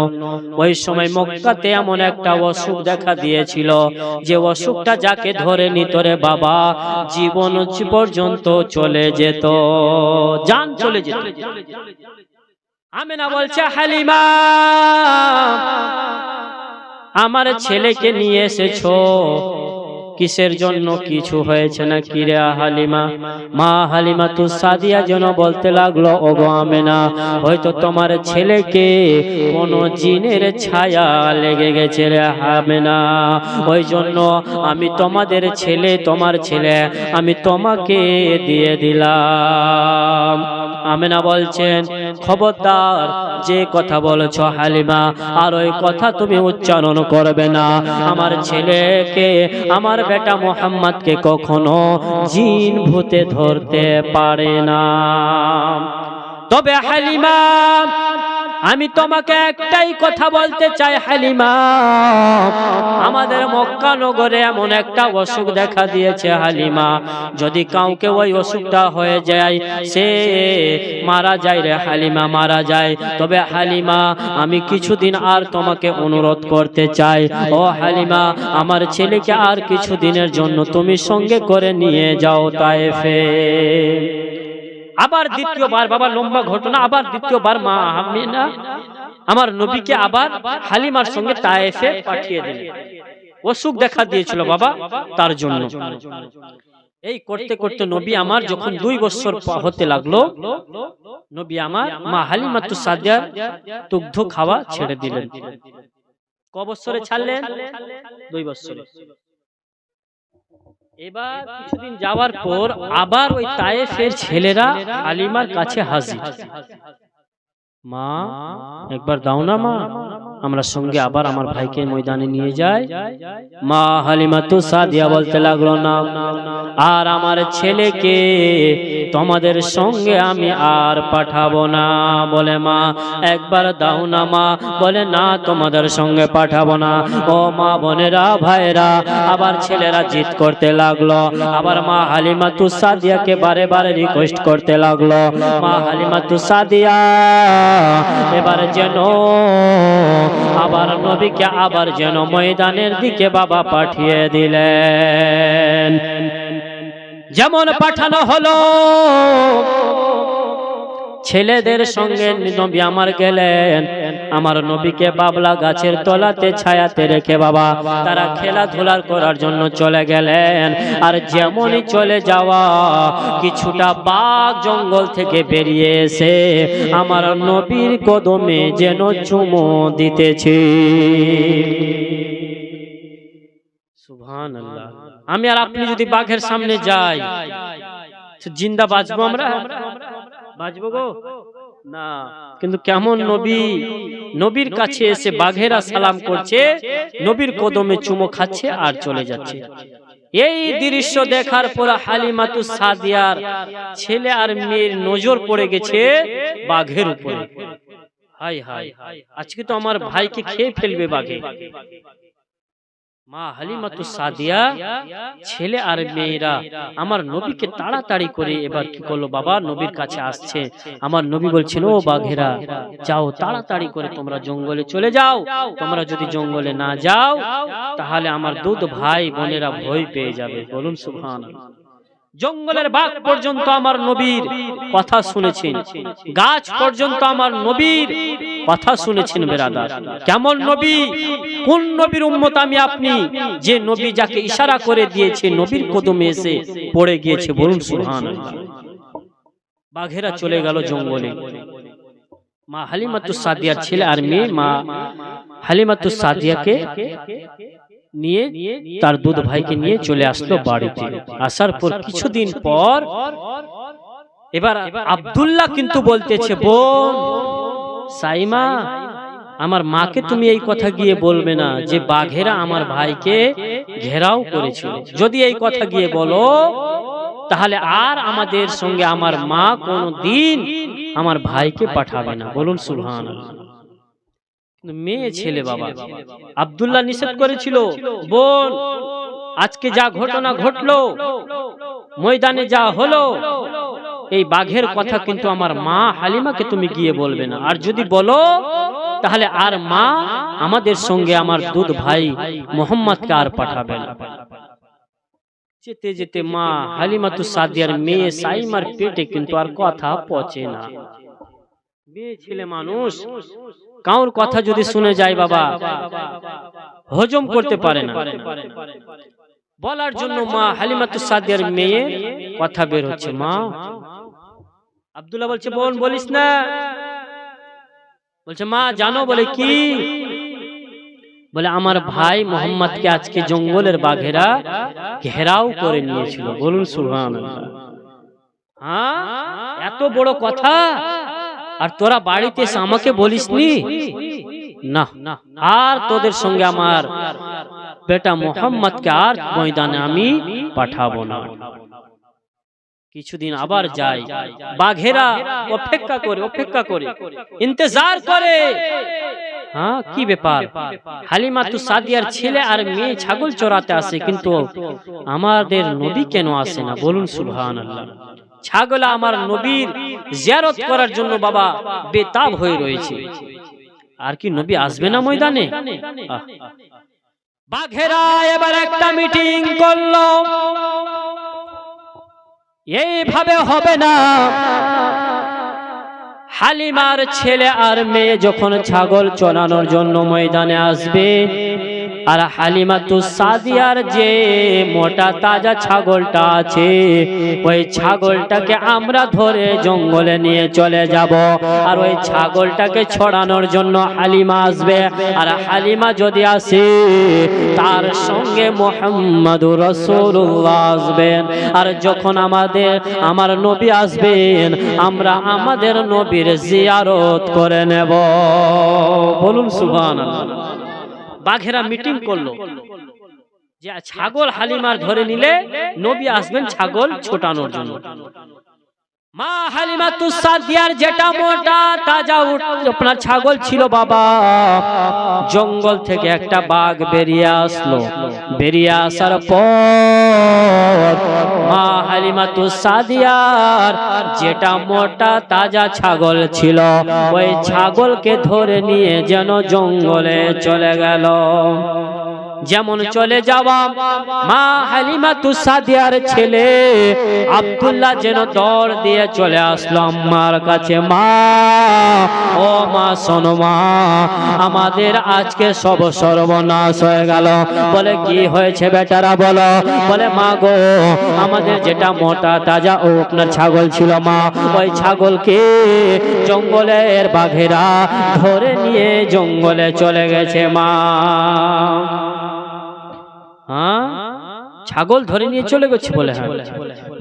ওই সময় মক্কাতে এমন একটা অসুখ দেখা দিয়েছিল, যে অসুখটা যাকে ধরে নিত রে বাবা জীবন পর্যন্ত চলে যেত, জান চলে যেত। আমেনা বলছে, হালিমা আমার ছেলেকে নিয়ে এসেছো কিসের জন্য, কিছু হয়েছে না কি রে হালিমা? মা হালিমাতুস সাদিয়া যেন বলতে লাগলো, ওগো আমেনা, হয়তো তোমার ছেলেকে কোন জিনের ছায়া লেগে গেছে রে আমেনা, ওই জন্য আমি তোমাদের ছেলে, তোমার ছেলে আমি তোমাকে দিয়ে দিলাম। আমেনা বলছেন, খবরদার যে কথা বলেছো হালিমা, আর ওই কথা তুমি উচ্চারণ করবে না। আমার ছেলেকে, আমার বেটা মোহাম্মদকে কখনো জিন ভূতে ধরতে পারে না। তবে হালিমা আমি তোমাকে একটাই কথা বলতে চাই হালিমা, আমাদের মক্কা নগরে এমন একটা অসুখ দেখা দিয়েছে হালিমা, যদি কাউকে ওই অসুখটা হয়ে যায় সে মারা যায় রে হালিমা, মারা যায়। তবে হালিমা আমি কিছুদিন আর তোমাকে অনুরোধ করতে চাই, ও হালিমা আমার ছেলেকে আর কিছুদিনের জন্য তুমি সঙ্গে করে নিয়ে যাও তায়েফে। আবার দ্বিতীয়বার, বাবা লম্বা ঘটনা, আবার দ্বিতীয়বার মা আমেনা আমার নবীকে আবার হালিমার সঙ্গে তায়েফে পাঠিয়ে দিলেন। অসুখ দেখা দিয়েছিল বাবা তার জন্য। এই করতে করতে নবী আমার যখন 2 বছর হতে লাগলো, নবী আমার মা হালিমাতুস সাদিয়ার দুগ্ধ খাওয়া ছেড়ে দিলেন। ক বছরে ছাড়লেন? 2 বছরে। এবার কিছুদিন যাওয়ার পর আবার ওই তায়েফের ছেলেরা হালিমার কাছে হাজির। মা একবার দাও না মা, আমরা সঙ্গে আবার আমার ভাইকে ময়দানে নিয়ে যাই। মা হালিমাতু সাদিয়া বলতে লাগলো, না, আর আমার ছেলেকে তোমাদের সঙ্গে আমি আর পাঠাবো না। বলে মা একবার দাও না মা। বলে না, তোমাদের সঙ্গে পাঠাবো না। ও মা বোনেরা ভাইরা, আবার ছেলেরা জিদ করতে লাগলো। আবার মা হালিমাতু সাদিয়াকে বারে বারে রিকোয়েস্ট করতে লাগলো। মা হালিমাতু সাদিয়া এবার যেন আবার নবীকে আবার যেন ময়দানের দিকে বাবা পাঠিয়ে দিলেন। যেমন পাঠানো হলো, ছেলেদের সঙ্গে নবী আমার গেলেন। আমার নবীকে বাবলা গাছের তলাতে ছায়াতে রেখে বাবা তারা খেলাধুলা করার জন্য চলে গেলেন। আর যেমনই চলে যাওয়া, কিছুটা বাঘ জঙ্গল থেকে বেরিয়ে এসে আমার নবীর কদমে যেন চুমো দিতেছে। সুবহানাল্লাহ। আমি আর আপনি যদি বাঘের সামনে যাই, জিন্দা বাঁচবো? আমরা বাঁচবো গো না। কিন্তু কেমন নবী, নবীর কাছে এসে বাঘেরা সালাম করছে, নবীর কদমে চুমো খাচ্ছে আর চলে যাচ্ছে। এই দৃশ্য দেখার পর হালিমাতু সাদিয়ার ছেলে আর মেয়ের নজর পড়ে গেছে বাঘের উপরে। হায় হায়, আজকে তো আমার ভাইকে খেয়ে ফেলবে বাঘে। মা হালিমাতু সাদিয়া ছেলে আর মেয়েরা আমার নবীকে তাড়াতাড়ি করে এবার কি করলো, বাবা নবীর কাছে আসছে। আমার নবী বলছিল, ও বাঘেরা যাও তাড়াতাড়ি করে তোমরা জঙ্গলে চলে যাও। তোমরা যদি জঙ্গলে না যাও তাহলে আমার দুধ ভাই বোনেরা ভয় পেয়ে যাবে। বলুন সুবহানাল্লাহ। জঙ্গলের বাঘ পর্যন্ত আমার নবীর কথা শুনেছেন, গাছ পর্যন্ত আমার নবীর কথা শুনেছেন। বেরাদার, কেমন নবী, কোন নবীর উম্মত আমি আপনি, যে নবী যাকে ইশারা করে দিয়েছে নবীর কদমে এসে পড়ে গিয়েছে। বলুন সুবহানাল্লাহ। বাঘেরা চলে গেল জঙ্গলে। মা হালিমাতু সাদিয়ার ছেলে আর মেয়ে মা হালিমাতু সাদিয়াকে নিয়ে তার দুধ ভাইকে নিয়ে চলে আসলো বাড়িতে। আসার পর কিছুদিন পর এবার আব্দুল্লাহ কিন্তু বলতেছে, বোন সাইমা, আমার মাকে তুমি এই কথা গিয়ে বলবে না যে বাঘেরা আমার ভাইকে ঘেরাও করেছিল। যদি এই কথা গিয়ে বলো তাহলে আর আমাদের সঙ্গে আমার মা কোনদিন আমার ভাইকে পাঠাবে না। বলুন সুবহানাল্লাহ। মেয়ে ছেলে বাবা, আব্দুল্লাহ নিষেধ করেছিল, বোন আজকে যা ঘটনা ঘটলো, ময়দানে যা হলো, এই বাঘের কথা কিন্তু আমার মা হালিমাকে তুমি গিয়ে বলবে না। আর যদি বলো তাহলে আর মা আমাদের সঙ্গে আমার দুধ ভাই মোহাম্মদকে আর পাঠাবে না। যেতে যেতে মা হালিমাতু সাদিয়ার মেয়ে সাইমার পেটে কিন্তু আর কথা পচে না। মেয়ে ছেলে মানুষ, কাউর কথা যদি শুনে যায় বাবা হজম করতে পারে না। বলার জন্য মা হালিমাতু সাদিয়ার মেয়ে কথা বের হচ্ছে। মা আব্দুল্লাহ বলছে, বোন বলিস না। বলছে, মা জানো? বলে কি? বলে আমার ভাই মোহাম্মদকে আজকে জঙ্গলের বাঘেরা ঘেরাও করে নিয়েছিল। বলুন সুবহানাল্লাহ। হ্যাঁ, এত বড় কথা আর তোরা বাড়িতে এসে আমাকে বলিসনি? না, আর তোদের সঙ্গে আমার বেটা মোহাম্মদকে আর ময়দানে আমি পাঠাবো না। কিছুদিন আবার যায়, বাঘেরা অপেক্ষা করে ইন্তজার করে। হ্যাঁ, কি ব্যাপার? হালিমাতু সাদিয়ার ছেলে আর মেয়ে ছাগল চড়াতে আসে, কিন্তু আমাদের নবী কেন আসে না? বলুন সুবহানাল্লাহ। ছাগল আমার নবীর জিয়ারত করার জন্য বাবা বেতাব হয়ে রয়েছে। আর কি নবী আসবে না ময়দানে? বাঘেরা এবার একটা মিটিং করলো, এইভাবে হবে না। হালিমার ছেলে আর মেয়ে যখন ছাগল চড়ানোর জন্য ময়দানে আসবে, আর হালিমাতুস সাদিয়ার যে মোটা তাজা ছাগলটা আছে ওই ছাগলটাকে আমরা ধরে জঙ্গলে নিয়ে চলে যাব আর ওই ছাগলটাকে ছড়ানোর জন্য হালিমা আসবে আর হালিমা যদি আসে তার সঙ্গে মুহাম্মাদুর রাসূলুল্লাহ আসবেন আর যখন আমার নবী আসবেন আমরা আমাদের নবীর জিয়ারত করে নেব বলুন সুবহানাল্লাহ বাঘেরা মিটিং করলো যে ছাগল হালিমার ধরে নিলে নবী আসবেন ছাগল ছোটানোর জন্য মা হালিমাতুস সাদিয়ার যেটা মোটা তাজা আপনার ছাগল ছিল বাবা জঙ্গল থেকে একটা বাঘ বেরিয়ে আসলো বেরিয়ে আসার পর মা হালিমাতুস সাদিয়ার যেটা মোটা তাজা ছাগল ছিল ওই ছাগলকে ধরে নিয়ে যেন জঙ্গলে চলে গেল যেমন চলে যাওয়া মা হালিমাতুস সাদিয়ার ছেলে আব্দুল্লাহ যেন দৌড় দিয়ে চলে আসলো আম্মার কাছে মা ও মা শোনো মা আমাদের আজকে সব সর্বনাশ হয়ে গেল বলে কি হয়েছে বেটারা বলো বলে মা গো আমাদের যেটা মোটা তাজা ও আপনার ছাগল ছিল মা ওই ছাগলকে জঙ্গলের বাঘেরা ধরে নিয়ে জঙ্গলে চলে গেছে মা ছাগল ধরে নিয়ে চলে গেছে বলে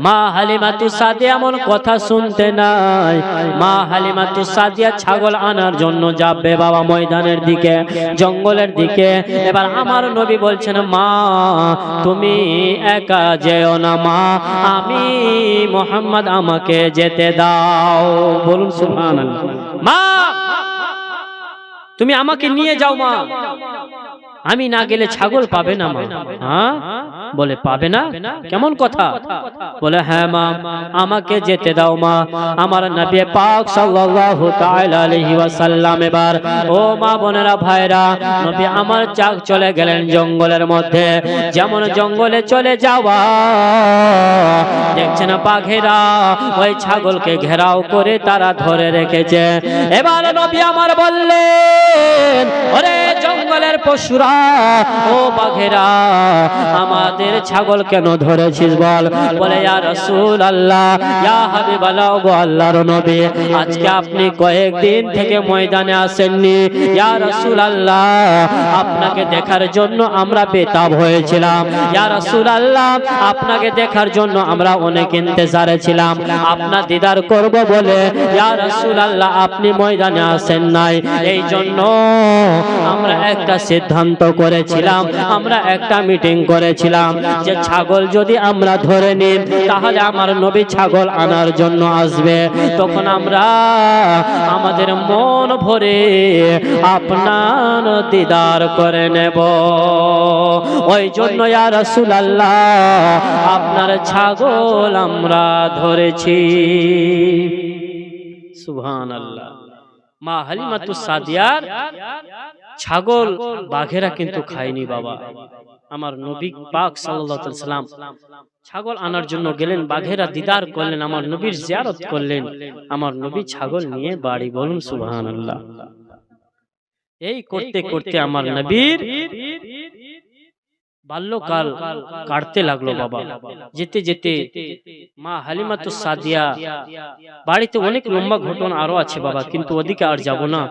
মা হালিমাতুস সাদিয়া এমন কথা শুনতে নাই মা হালিমাতুস সাদিয়া ছাগল আনার জন্য যাবে বাবা ময়দানের দিকে জঙ্গলের দিকে এবার আমার নবী বলছেন মা তুমি একা যেও না মা আমি মুহাম্মদ আমাকে যেতে দাও বলুন সুবহানাল্লাহ মা তুমি আমাকে নিয়ে যাও মা আমি না গেলে ছাগল পাবে না মা হ্যাঁ বলে পাবে না কেমন কথা বলে হ্যাঁ মা আমাকে যেতে দাও মা আমার নবী পাক সাল্লাল্লাহু তাআলা আলাইহি ওয়াসাল্লাম এবার ও মা বোনেরা ভাইরা নবী আমার চাক চলে গেলেন জঙ্গলের মধ্যে যেমন জঙ্গলে চলে যাওয়া দেখছেন বাঘেরা ওই ছাগলকে ঘেরাও করে তারা ধরে রেখেছে এবার নবী আমার বললেন ওরে জঙ্গলের পশুরা ও বাঘেরা আমাদের ছাগল কেন ধরেছিস বল বলে ইয়া রাসূলুল্লাহ ইয়া হাবিবাল্লাহ গো আল্লাহর নবী আজকে আপনি কয়েকদিন থেকে ময়দানে আসেননি ইয়া রাসূলুল্লাহ আপনাকে দেখার জন্য আমরা বেতাব হয়েছিলাম ইয়া রাসূলুল্লাহ আপনাকে দেখার জন্য আমরা অনেক ইন্তজারে ছিলাম আপনার দিদার করব বলে ইয়া রাসূলুল্লাহ আপনি ময়দানে আসেন নাই এই জন্য আমরা একটা সিদ্ধান্ত করেছিলাম আমরা একটা মিটিং করেছিলাম যে ছাগল যদি আমরা ধরে নিই তাহলে আমার নবী ছাগল আনার জন্য আসবে তখন আমরা আমাদের মন ভরে আপনার দিদার করে নেব ওই জন্য ইয়া রাসূলুল্লাহ আপনার ছাগল আমরা ধরেছি সুবহানাল্লাহ মা হালিমাতুস সাদিয়ার ছাগল বাঘেরা কিন্তু খায়নি বাবা আমার নবী পাক সাল্লাল্লাহু আলাইহি সাল্লাম ছাগল আনার জন্য গেলেন বাঘেরা দিদার করলেন আমার নবীর জিয়ারত করলেন আমার নবী ছাগল নিয়ে বাড়ি বলুন সুবহানাল্লাহ এই করতে করতে আমার নবীর বাল্যকাল কাটতে লাগলো বাবা যেতে যেতে মা হালিমাতুস সাদিয়া বাড়িতে অনেক লম্বা ঘটনা আরো আছে বাবা কিন্তু ওদিকে আর যাব না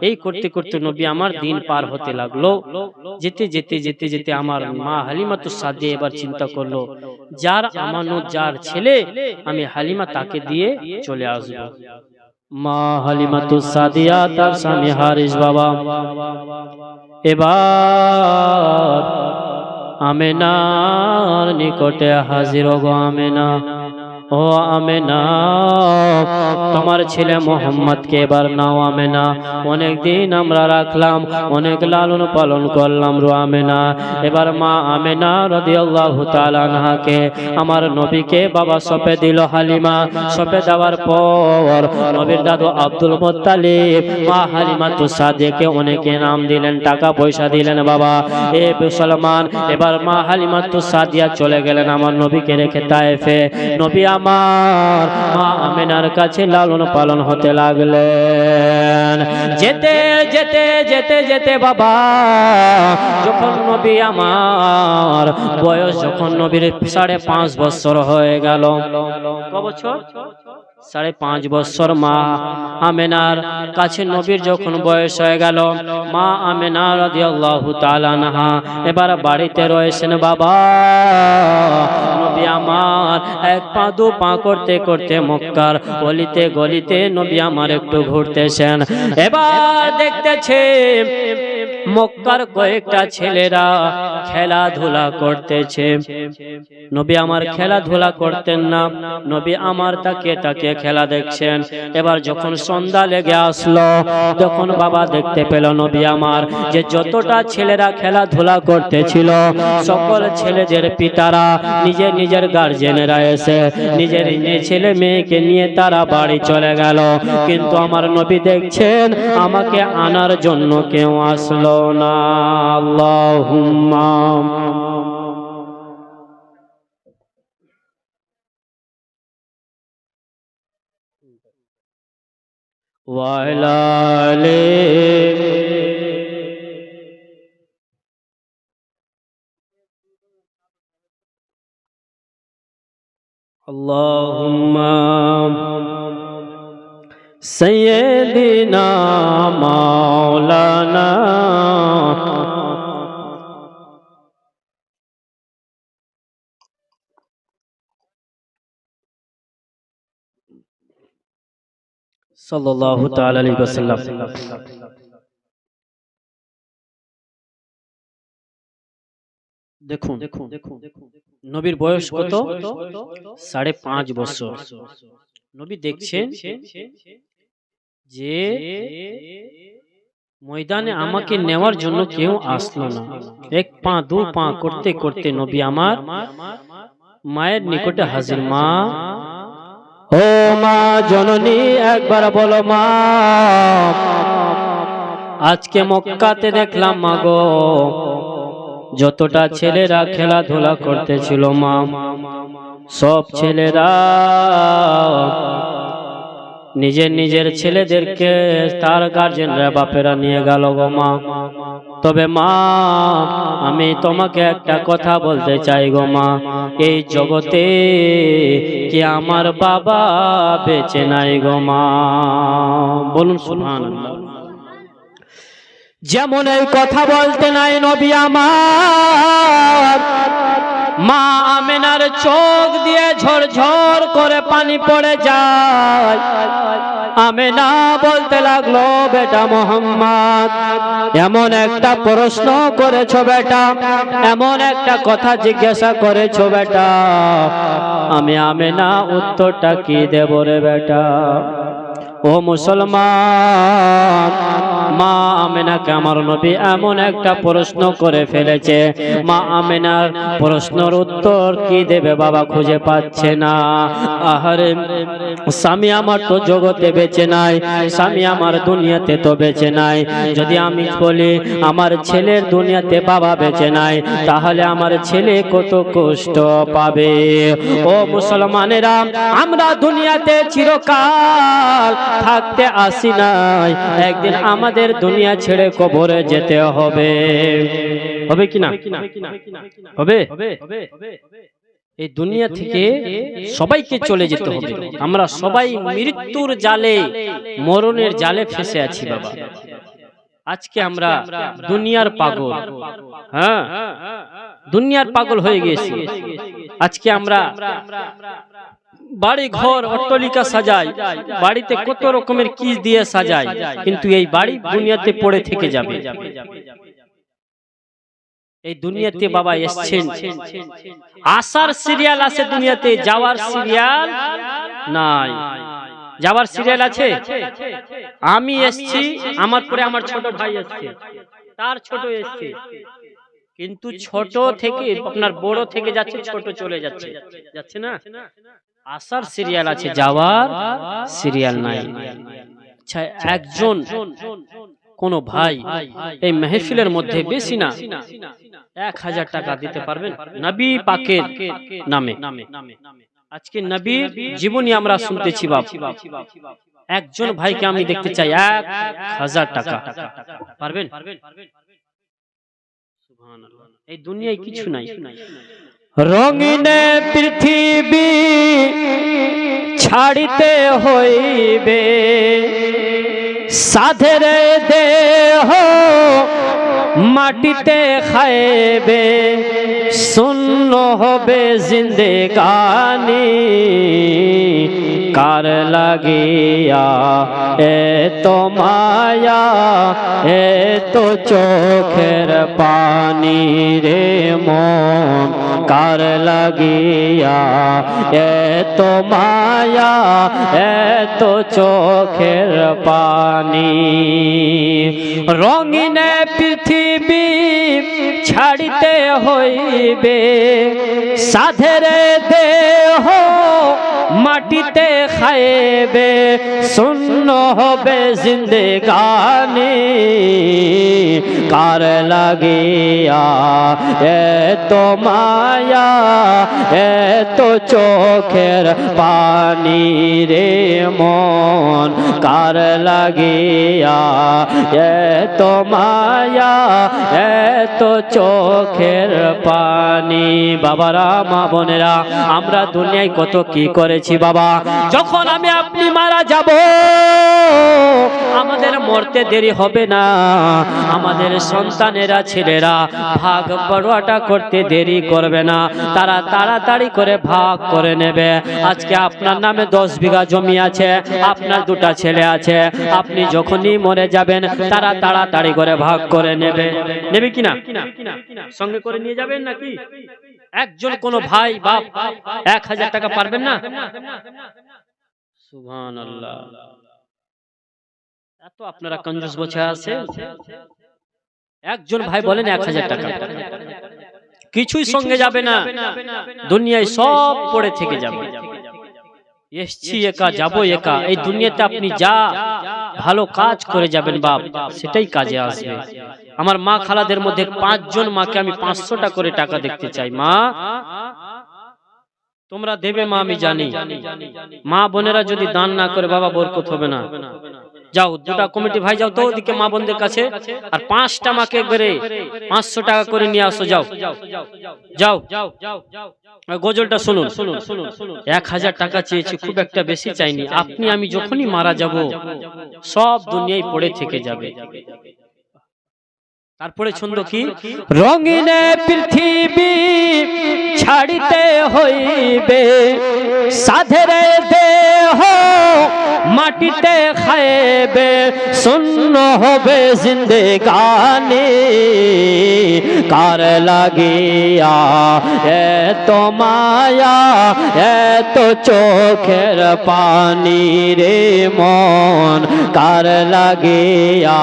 এই করতে করতে নবী আমার দিন পার হতে লাগলো যেতে যেতে যেতে যেতে আমার মা হালিমাতুস সাদিয়া এবার চিন্তা করলো যার আমানত যার ছেলে আমি হালিমা তাকে দিয়ে চলে আসব মা হালিমাতুস সাদিয়া তার স্বামী হারিস বাবা এবার আমেনার নিকটে হাজির গো আমেনা ও আমেনা তোমার ছেলে মোহাম্মদকে এবার নাও আমেনা অনেকদিন আমরা রাখলাম অনেক লালন পালন করলাম রো আমেনা এবার মা আমেনা রাদিয়াল্লাহু তাআলা আনহাকে আমার নবীকে বাবা সঁপে দিল হালিমা সঁপে দেওয়ার পর নবীর দাদু আব্দুল মুত্তালিব মা হালিমাতুস সাদিয়াকে অনেকে নাম দিলেন টাকা পয়সা দিলেন বাবা এ মুসলমান এবার মা হালিমাতুস সাদিয়া চলে গেলেন আমার নবীকে রেখে তায়েফে নবী আমার মা আমিনার কাছে লালন পালন হতে লাগলেন। যেতে যেতে যেতে যেতে বাবা যখন নবী আমার বয়স যখন নবীর 5.5 বছর হয়ে গেল। কত বছর? 5.5 বছর মা আমিনার কাছে নবীর যখন বয়স হয়ে গেল, মা আমিনা রাদিয়াল্লাহু তাআলা আনহা এবার বাড়িতে রয়েছেন। বাবা নবী আমার এক পা দু পা করতে করতে মক্কার গলিতে গলিতে নবী আমার একটু ঘুরতেছেন। এবার দেখতেছে মক্কার কয়েকটা ছেলেরা খেলাধুলা করতেছে। নবী আমার খেলাধুলা করতেন না, নবী আমার তাকে তাকে খেলা দেখছেন। এবার যখন সন্ধ্যা লেগে আসলো তখন বাবা দেখতে পেল নবী আমার যে যতটা ছেলেরা খেলাধুলা করতেছিল সকল ছেলেদের পিতারা নিজের নিজের গার্জেনেরা এসে নিজের ছেলে মেয়েকে নিয়ে তারা বাড়ি চলে গেল, কিন্তু আমার নবী দেখছেন আমাকে আনার জন্য কেউ আসলো না। আল্লাহুম্মা ওয়ালা আলি আল্লাহুম্মা সাইয়্যিদিনা মাওলানা সাল্লাল্লাহু তাআলা আলাইহি ওয়াসাল্লাম। দেখুন নবীর বয়স কত? 5.5 বছর। নবী দেখছেন যে ময়দানে আমাকে নেওয়ার জন্য কেউ আসলো না। এক পা দু পা করতে করতে নবী আমার মায়ের নিকটে হাজির। মা, ও মা জননী, একবার বলো মা, আজকে মক্কাতে দেখলাম মা গো যতটা ছেলেরা খেলাধুলা করতেছিল মা, সব ছেলেরা নিজের নিজের ছেলেদেরকে তার গার্জেনরা বাপেরা নিয়ে গেল গো মা। তবে মা আমি তোমাকে একটা কথা বলতে চাই গো মা, এই জগতে কি আমার বাবা বেঁচে নাই গো মা? বলুন সুবহানাল্লাহ। যেমন এই কথা বলতে নাই নবী আমার মা আমিনার চোখ দিয়ে ঝরঝর করে পানি পড়ে যায়। আমিনা বলতে লাগলো, বেটা মোহাম্মদ এমন একটা প্রশ্ন করেছো বেটা, এমন একটা কথা জিজ্ঞাসা করেছো বেটা, আমি আমিনা উত্তরটা কি দেব রে বেটা? ও মুসলমান, মা আমিনাকে আমার নবী এমন একটা প্রশ্ন করে ফেলেছে, মা আমিনার প্রশ্নের উত্তর কি দেবে বাবা খুঁজে পাচ্ছে না। আহারে স্বামী আমার তো জগতে বেঁচে নাই, স্বামী আমার দুনিয়াতে তো বেঁচে নাই। যদি আমি বলি আমার ছেলের দুনিয়াতে বাবা বেঁচে নাই, তাহলে আমার ছেলে কত কষ্ট পাবে। ও মুসলমানেরা, আমরা দুনিয়াতে চিরকাল থাকতে আসি নাই, একদিন আমাদের দুনিয়া ছেড়ে কবরে যেতে হবে। হবে কি না? হবে। এই দুনিয়া থেকে সবাইকে চলে যেতে হবে। আমরা সবাই মৃত্যুর জালে, মরণের জালে ফেসে আছি বাবা। আজকে আমরা দুনিয়ার পাগল, হ্যাঁ দুনিয়ার পাগল হয়ে গেছি। আজকে আমরা বাড়ি ঘর অট্টালিকা সাজাই, বাড়িতে কত রকমের কি দিয়ে সাজাই, কিন্তু এই বাড়ি দুনিয়াতে পড়ে থেকে যাবে। এই দুনিয়াতে বাবা এসছেন, আসার সিরিয়াল আছে দুনিয়াতে, যাওয়ার সিরিয়াল নাই। যাওয়ার সিরিয়াল আছে, আমি এসছি, আমার পরে আমার ছোট ভাই এসছে, তার ছোট এসছে, কিন্তু ছোট থেকে আপনার বড় থেকে যাচ্ছে, ছোট চলে যাচ্ছে, যাচ্ছে না। আসার সিরিয়াল আছে, যাওয়ার সিরিয়াল নাই। আচ্ছা, একজন কোন ভাই এই মেহফিলের মধ্যে বেশি না 1000 টাকা দিতে পারবেন নবী পাকের নামে? আজকে নবীর জীবনী আমরা শুনতেছি বাপ। একজন ভাইকে আমি দেখতে চাই 1000 টাকা পারবেন? সুবহানাল্লাহ। এই দুনিয়ায় কিছু নাই। রঙিন পৃথিবী ছাড়িতে হইবে, সাধের দেহ মাটিতে খাইবে, শূন্য হবে জিন্দেগানি, কার লাগিয়া এত মায়া এত চোখের পানি রে মন, কার লাগিয়া এত মায়া এত চোখের পানি। রঙিন পৃথিবী ছাড়িতে হইবে, সাধের দেহ মাটিতে খাইবে, শূন্য হবে জিন্দেগানি, কার লাগিয়া এত মায়া এত চোখের পানি রে মন, কার লাগিয়া এত মায়া এত চোখের পানি। বাবারা, মা বোনেরা, আমরা দুনিয়ায় কত কি করেছি বাবা। যখন আমি আপনি মারা যাব, আমাদের মরতে দেরি হবে না, আমাদের সন্তানেরা ছেলেরা ভাগ বড়টা করতে দেরি করবে না, তারা তাড়াতাড়ি করে ভাগ করে নেবে। আজকে আপনার নামে 10 বিঘা জমি আছে, আপনার 2টা ছেলে আছে, আপনি যখনই মরে যাবেন তারা তাড়াতাড়ি করে ভাগ করে নেবে। নেবে কিনা? সঙ্গে করে নিয়ে যাবেন নাকি? একজন কোন ভাই বাপ 1000 টাকা পারবেন না? সুবহানাল্লাহ। এত আপনারা কঞ্জুস বসে আছে। একজন ভাই বলেন 1000 টাকা, কিছুই সঙ্গে যাবে না, দুনিয়ায় সব পড়ে থেকে যাবে। এসছি একা, যাবো একা। এই দুনিয়াতে আপনি যা ভালো কাজ করে যাবেন বাপ, সেটাই কাজে আসবে। আমার মা খালাদের মধ্যে 5 জন মাকে আমি 500 টাকা করে টাকা দেখতে চাই। মা, তোমরা দেবে মা, আমি জানি। মা বোনেরা যদি দান না করে বাবা, বরকত হবে না। যাও, 2টা কমিটি ভাই যাও তো ওদিকে মা বোনদের কাছে, আর 5টা মাকে করে 500 টাকা করে নিয়ে আসো। যাও যাও, গজলটা শুনুন। 1000 টাকা চেয়েছি, খুব একটা বেশি চাইনি। আপনি আমি যখনই মারা যাব, সব দুনিয়ায় পড়ে থেকে যাবে। তারপরে ছন্দ কি? রঙিন পৃথিবী ছাড়িতে হইবে, সাধের দেহ মাটিতে খাইবে, শূন্য হবে জিন্দেগানি, কার লাগিয়া এত মায়া এত চোখের পানি রে মন, কার লাগিয়া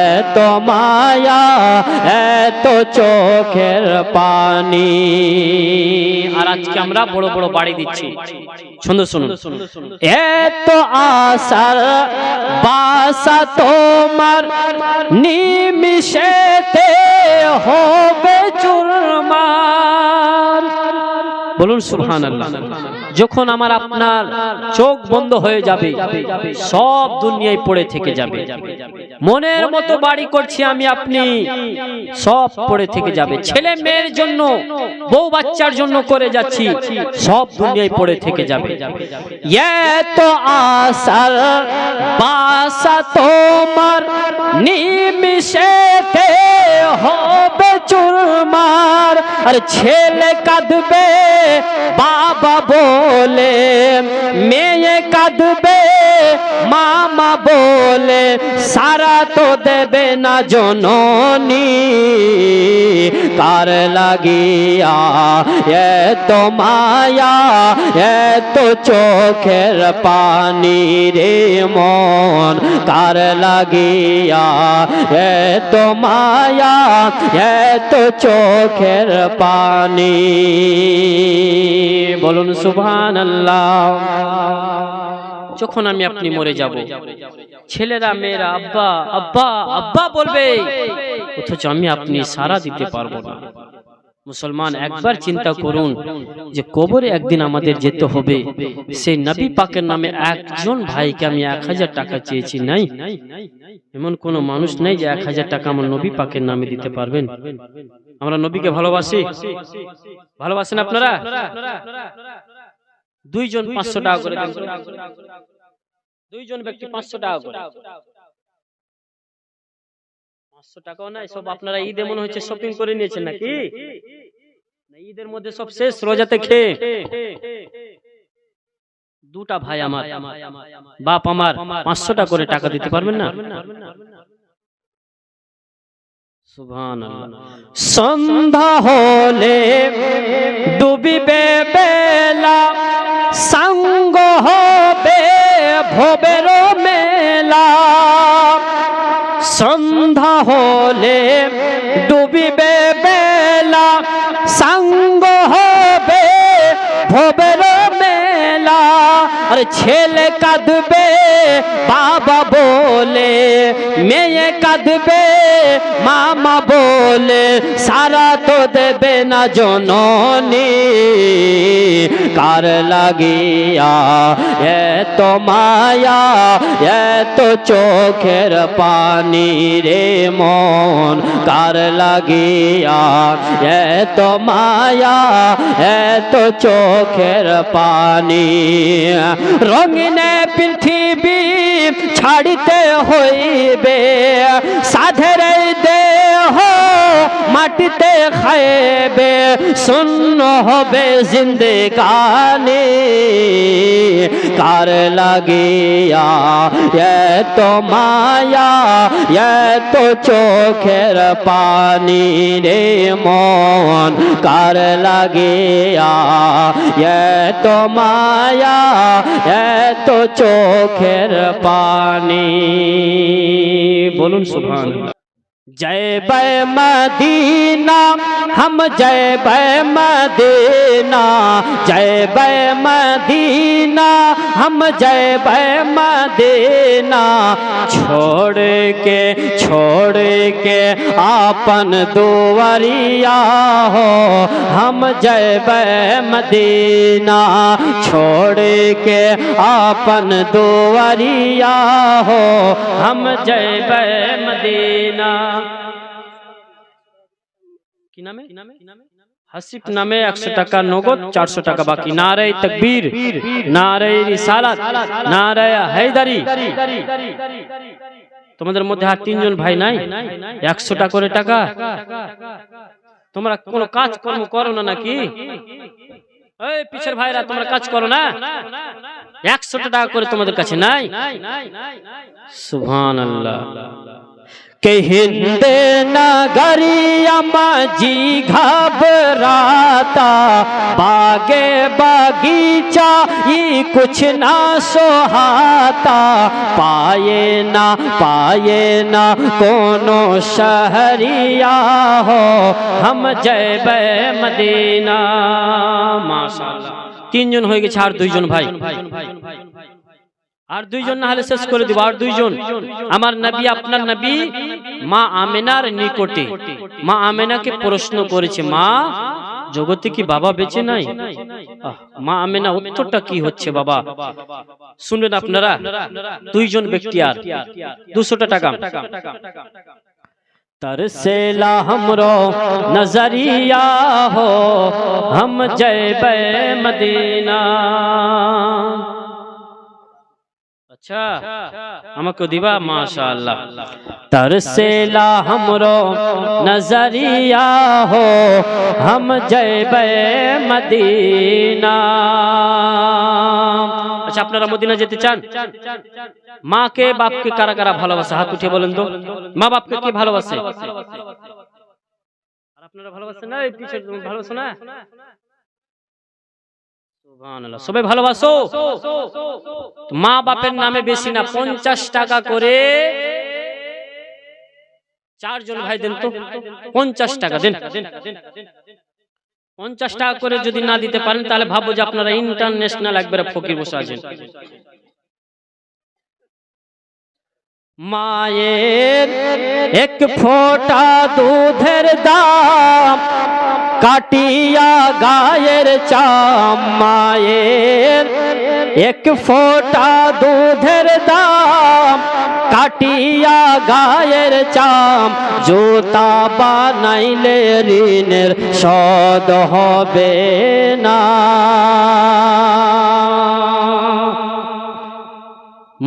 এত মায়া এত চোখের পানি। আর আজকে আমরা বড় বড় বাড়ি দিচ্ছি। শুনুন শুনুন, এত আশার বাসা তোমার নিমিষেতে হবে চুরমার। বলুন সুবহানাল্লাহ। যখন আমার আপনার চোখ বন্ধ হয়ে যাবে, সব দুনিয়ায় পড়ে থেকে যাবে। মনের মতো বাড়ি করছি আমি আপনি, সব পড়ে থেকে যাবে। ছেলে মেয়ের জন্য, বউ বাচ্চার জন্য করে যাচ্ছি, সব দুনিয়ায় পড়ে থেকে যাবে। এত আশার বাসা তোমার নিমিষেতে হবে চুরমার। আর ছেলে কাঁদবে বাবা বলে, মেয়ে কাঁদবে মামা বলে, সারা তো দেবে না জননী, কার লাগিয়া এত মায়া এত চোখের পানি রে মন, কার লাগিয়া এত মায়া এত চোখের পানি। বলুন সুবহানাল্লাহ। যখন আমি আপনি মরে যাব, ছেলেরা মেয়েরা আব্বা আব্বা আব্বা বলবে, অথচ আমি আপনি সারা দিতে পারবো না। মুসলমান একবার চিন্তা করুন যে কবরে একদিন আমাদের যেতে হবে, সেই নবী পাকের নামে একজন ভাইকে আমি 1000 টাকা চেয়েছি, নাই এমন কোন মানুষ নেই যে 1000 টাকা আমার নবী পাকের নামে দিতে পারবেন। আমরা নবীকে ভালোবাসি, ভালোবাসেন আপনারা? দুইজন 500 টাকা করে দেন, দুইজন ব্যক্তি 500 টাকা করে। 500 টাকাও নাই, সব আপনারা ঈদে মনে হচ্ছে শপিং করে নিয়েছেন নাকি? ঈদের মধ্যে সব শেষ, রোজাতে খেয়ে। দুটা ভাই আমার, বাপ আমার 500 টাকা করে টাকা দিতে পারবেন না? সুবহানাল্লাহ। সন্ধ্যা হলে ডুবিবে বেলা, সঙ্গ হবে ভবের মেলা। সন্ধ্যা হলে ডুবিবে বেলা, সঙ্গ হবে ভবের মেলা। আরে ছেলে কাঁদবে বাবা বলে, মেয়ে কাঁদবে মামা বলে, সারা তো দেবে না জননী। কার লাগিয়া এত মায়া, এত চোখের পানি রে মন, কার লাগিয়া এত মায়া, এত চোখের পানি। রঙিন পৃথিবী ছাড়িতে হইবে, সাধের দেহ মাটিতে খাইবে, শূন্য হবে জিন্দেগানি। কার লাগিয়া এত মায়া, এত চোখের পানি রে মন, কার লাগিয়া এত মায়া, এত চোখের পানি। বলুন সুবহানাল্লাহ। जय बै मदीना, हम जय बै मदीना, जय बै मदीना, हम जय बै मदीना। छोड़ के आपन दुआरिया हो, हम जय बै मदीना। छोड़ के आपन दुआरिया हो, हम जय बै मदीना। কি নামে? হাসিব নামে 100 টাকা নগদ, 400 টাকা বাকি। নারে তাকবীর, নারে রিসালাত, নারে হায়দারি। তোমাদের মধ্যে আর 3 জন ভাই নাই 100 টাকা করে টাকা? তোমরা কোনো কাজ কর্ম করো না নাকি? এই পিছের ভাইরা তোমরা কাজ করো না? 100 টাকা করে তোমাদের কাছে নাই? সুবহানাল্লাহ। के हिंदे नगरिया माजी घबराता, बागे बगीचा ये कुछ ना सोहाता। पाए ना कोनो शहरिया हो, हम जय बै मदीना। माशाअल्लाह। 3 জন হয়ে গেছে, আর 2 জন ভাই। আর 2 জন না হলে শেষ করে দিব। আর 2 জন আমার নবী, আপনার নবী মা আমেনার নিকটে মা আমেনাকে প্রশ্ন করেছে, মা জগতে কি বাবা বেঁচে নাই? মা আমেনা উত্তরটা কি হচ্ছে বাবা শুনবেন আপনারা। 2 জন ব্যক্তি আর 200 টাকা। तरसेला हमरो नजरिया हो, हम जय बै मदीना। अच्छा हमको दिवा माशाअल्लाह। तरसेला हमरो नजरिया हो, हम जय बै मदीना। अच्छा আপনারা মদিনা যেতে চান? মাকে বাপকে কারা কারা ভালোবাসে হাত উঠিয়ে বলেন তো। মা বাপকে কি ভালোবাসে? আর আপনারা ভালোবাসেন না? এই পিছে ভালোবাসো না? সুবহানাল্লাহ। সবাই ভালোবাসো। মা বাপের নামে বেশি না, 50 টাকা করে 4 জন ভাই দেন তো। 50 টাকা দেন। 50 টাকা করে যদি না দিতে পারেন তাহলে ভাবো যে আপনারা ইন্টারন্যাশনাল একবারে ফকির বসে আছেন। মায়ের এক ফোঁটা দুধের দাম কাটিয়া গায়ের চাম, মায়ের এক ফোঁটা দুধের দাম কাটিয়া গায়ের চাম, জুতা বানাইলে ঋণের শোধ হবে না।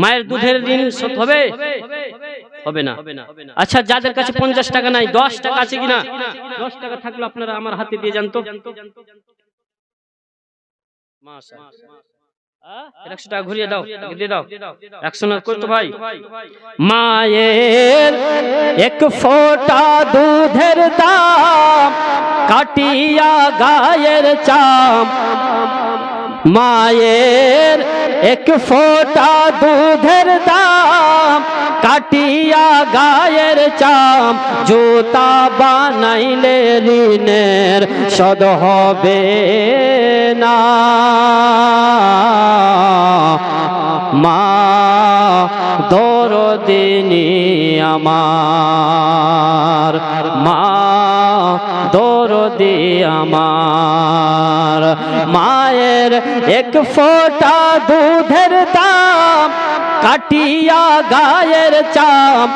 মায়ের দুধের ঋণ শোধ হবে হবে না। আচ্ছা, যাদের কাছে 50 টাকা নাই, 10 টাকা আছে কিনা? 10 টাকা থাকলে আপনারা আমার হাতে দিয়ে যান তো। 100 টাকা ঘুরিয়ে দাও, দিয়ে দাও। 100 না করতো ভাই। মায়ের এক ফোঁটা দুধের দাম কাটিয়া গায়ের চাম, মায়ের এক ফোঁটা দুধের দাম কাটিয়া গায়ের চাম, জুতা বানাইলে ঋণের শোধ হবে না। মা দরদিনী আমার, মা দরদি আমার, মায়ের এক ফোঁটা দুধের দাম কাটিয়া গায়ের চাম।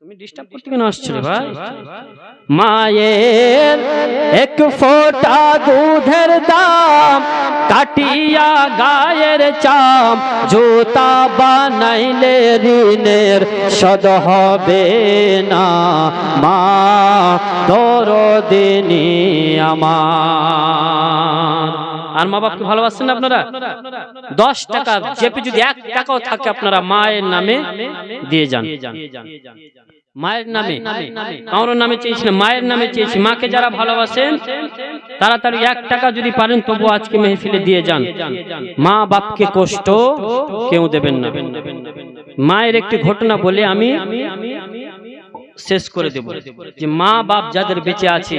তুমি ডিস্টার্ব করতে কেন আসছো রে ভাই? মায়ের এক ফোঁটা দুধের দাম কাটিয়া গায়ের চাম, জুতা বানাইলে ঋণের শোধ হবে না। মা দরদিনী আমার। আর মা বাপকে ভালোবাসেন না আপনারা? 10 টাকা জেপে যদি 1 টাকাও থাকে আপনারা মায়ের নামে দিয়ে যান। মায়ের নামে, কারোর নামে চেয়েছি না, মায়ের নামে চেয়েছি। মাকে যারা ভালোবাসেন তাড়াতাড়ি 1 টাকা যদি পারেন তবু আজকে মেহফিলে দিয়ে যান। মা বাপকে কষ্ট কেউ দেবেন না। মায়ের একটি ঘটনা বলে আমি শেষ করে দেব, যে মা বাপ যাদের বেঁচে আছে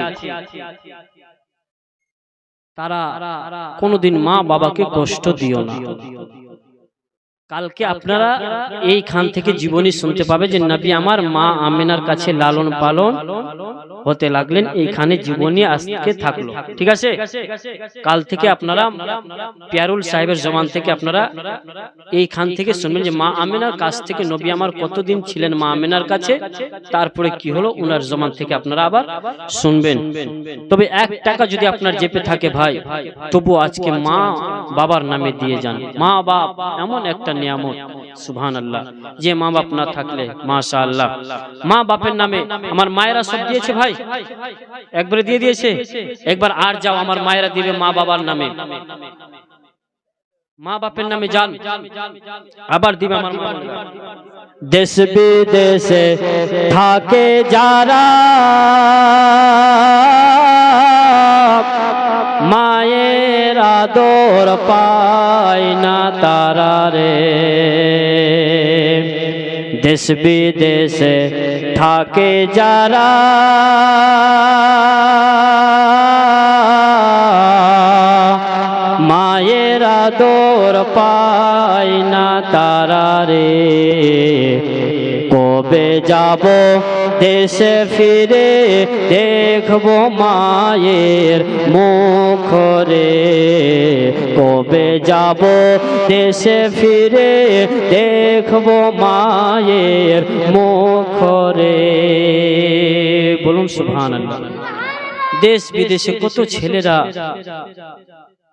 তারা কোনোদিন মা বাবাকে কষ্ট দিও না। কালকে আপনারা এইখান থেকে জীবনী শুনতে পাবে যে নবী আমার মা আমিনার কাছে লালন পালন হতে লাগলেন, এইখানে জীবনী আজকে থাকলো। ঠিক আছে, কাল থেকে আপনারা পিয়ারুল সাহেবের জমান থেকে আপনারা এইখান থেকে শুনবেন যে মা আমিনার কাছ থেকে নবী আমার কতদিন ছিলেন মা আমিনার কাছে, তারপরে কি হলো উনার জমান থেকে আপনারা আবার শুনবেন। তবে 1 টাকা যদি আপনার জেপে থাকে ভাই, তবু আজকে মা বাবার নামে দিয়ে যান। মা বাপ এমন একটা নিয়ামত, সুবহানাল্লাহ, যে মা বাপ না থাকলে মাশাআল্লাহ। মা বাপের নামে আমার মায়েরা সব দিয়েছে ভাই, একবারে দিয়ে দিয়েছে। একবার আর যাও, আমার মায়েরা দিবে মা বাবার নামে। মা বাপের নামে যান, আবার দিবে আমার মা। দেশ বিদেশে থাকে যারা মায়ের আদর পায় না তারা রে, দেশ বিদেশে থাকে যারা মায়ের আদর পায় না তারা রে, কবে যাব দেশে ফিরে দেখব মায়ের মুখ রে, কবে যাব দেশে ফিরে দেখব মায়ের মুখ রে। বলুন সুবহানাল্লাহ। দেশ বিদেশে কত ছেলেরা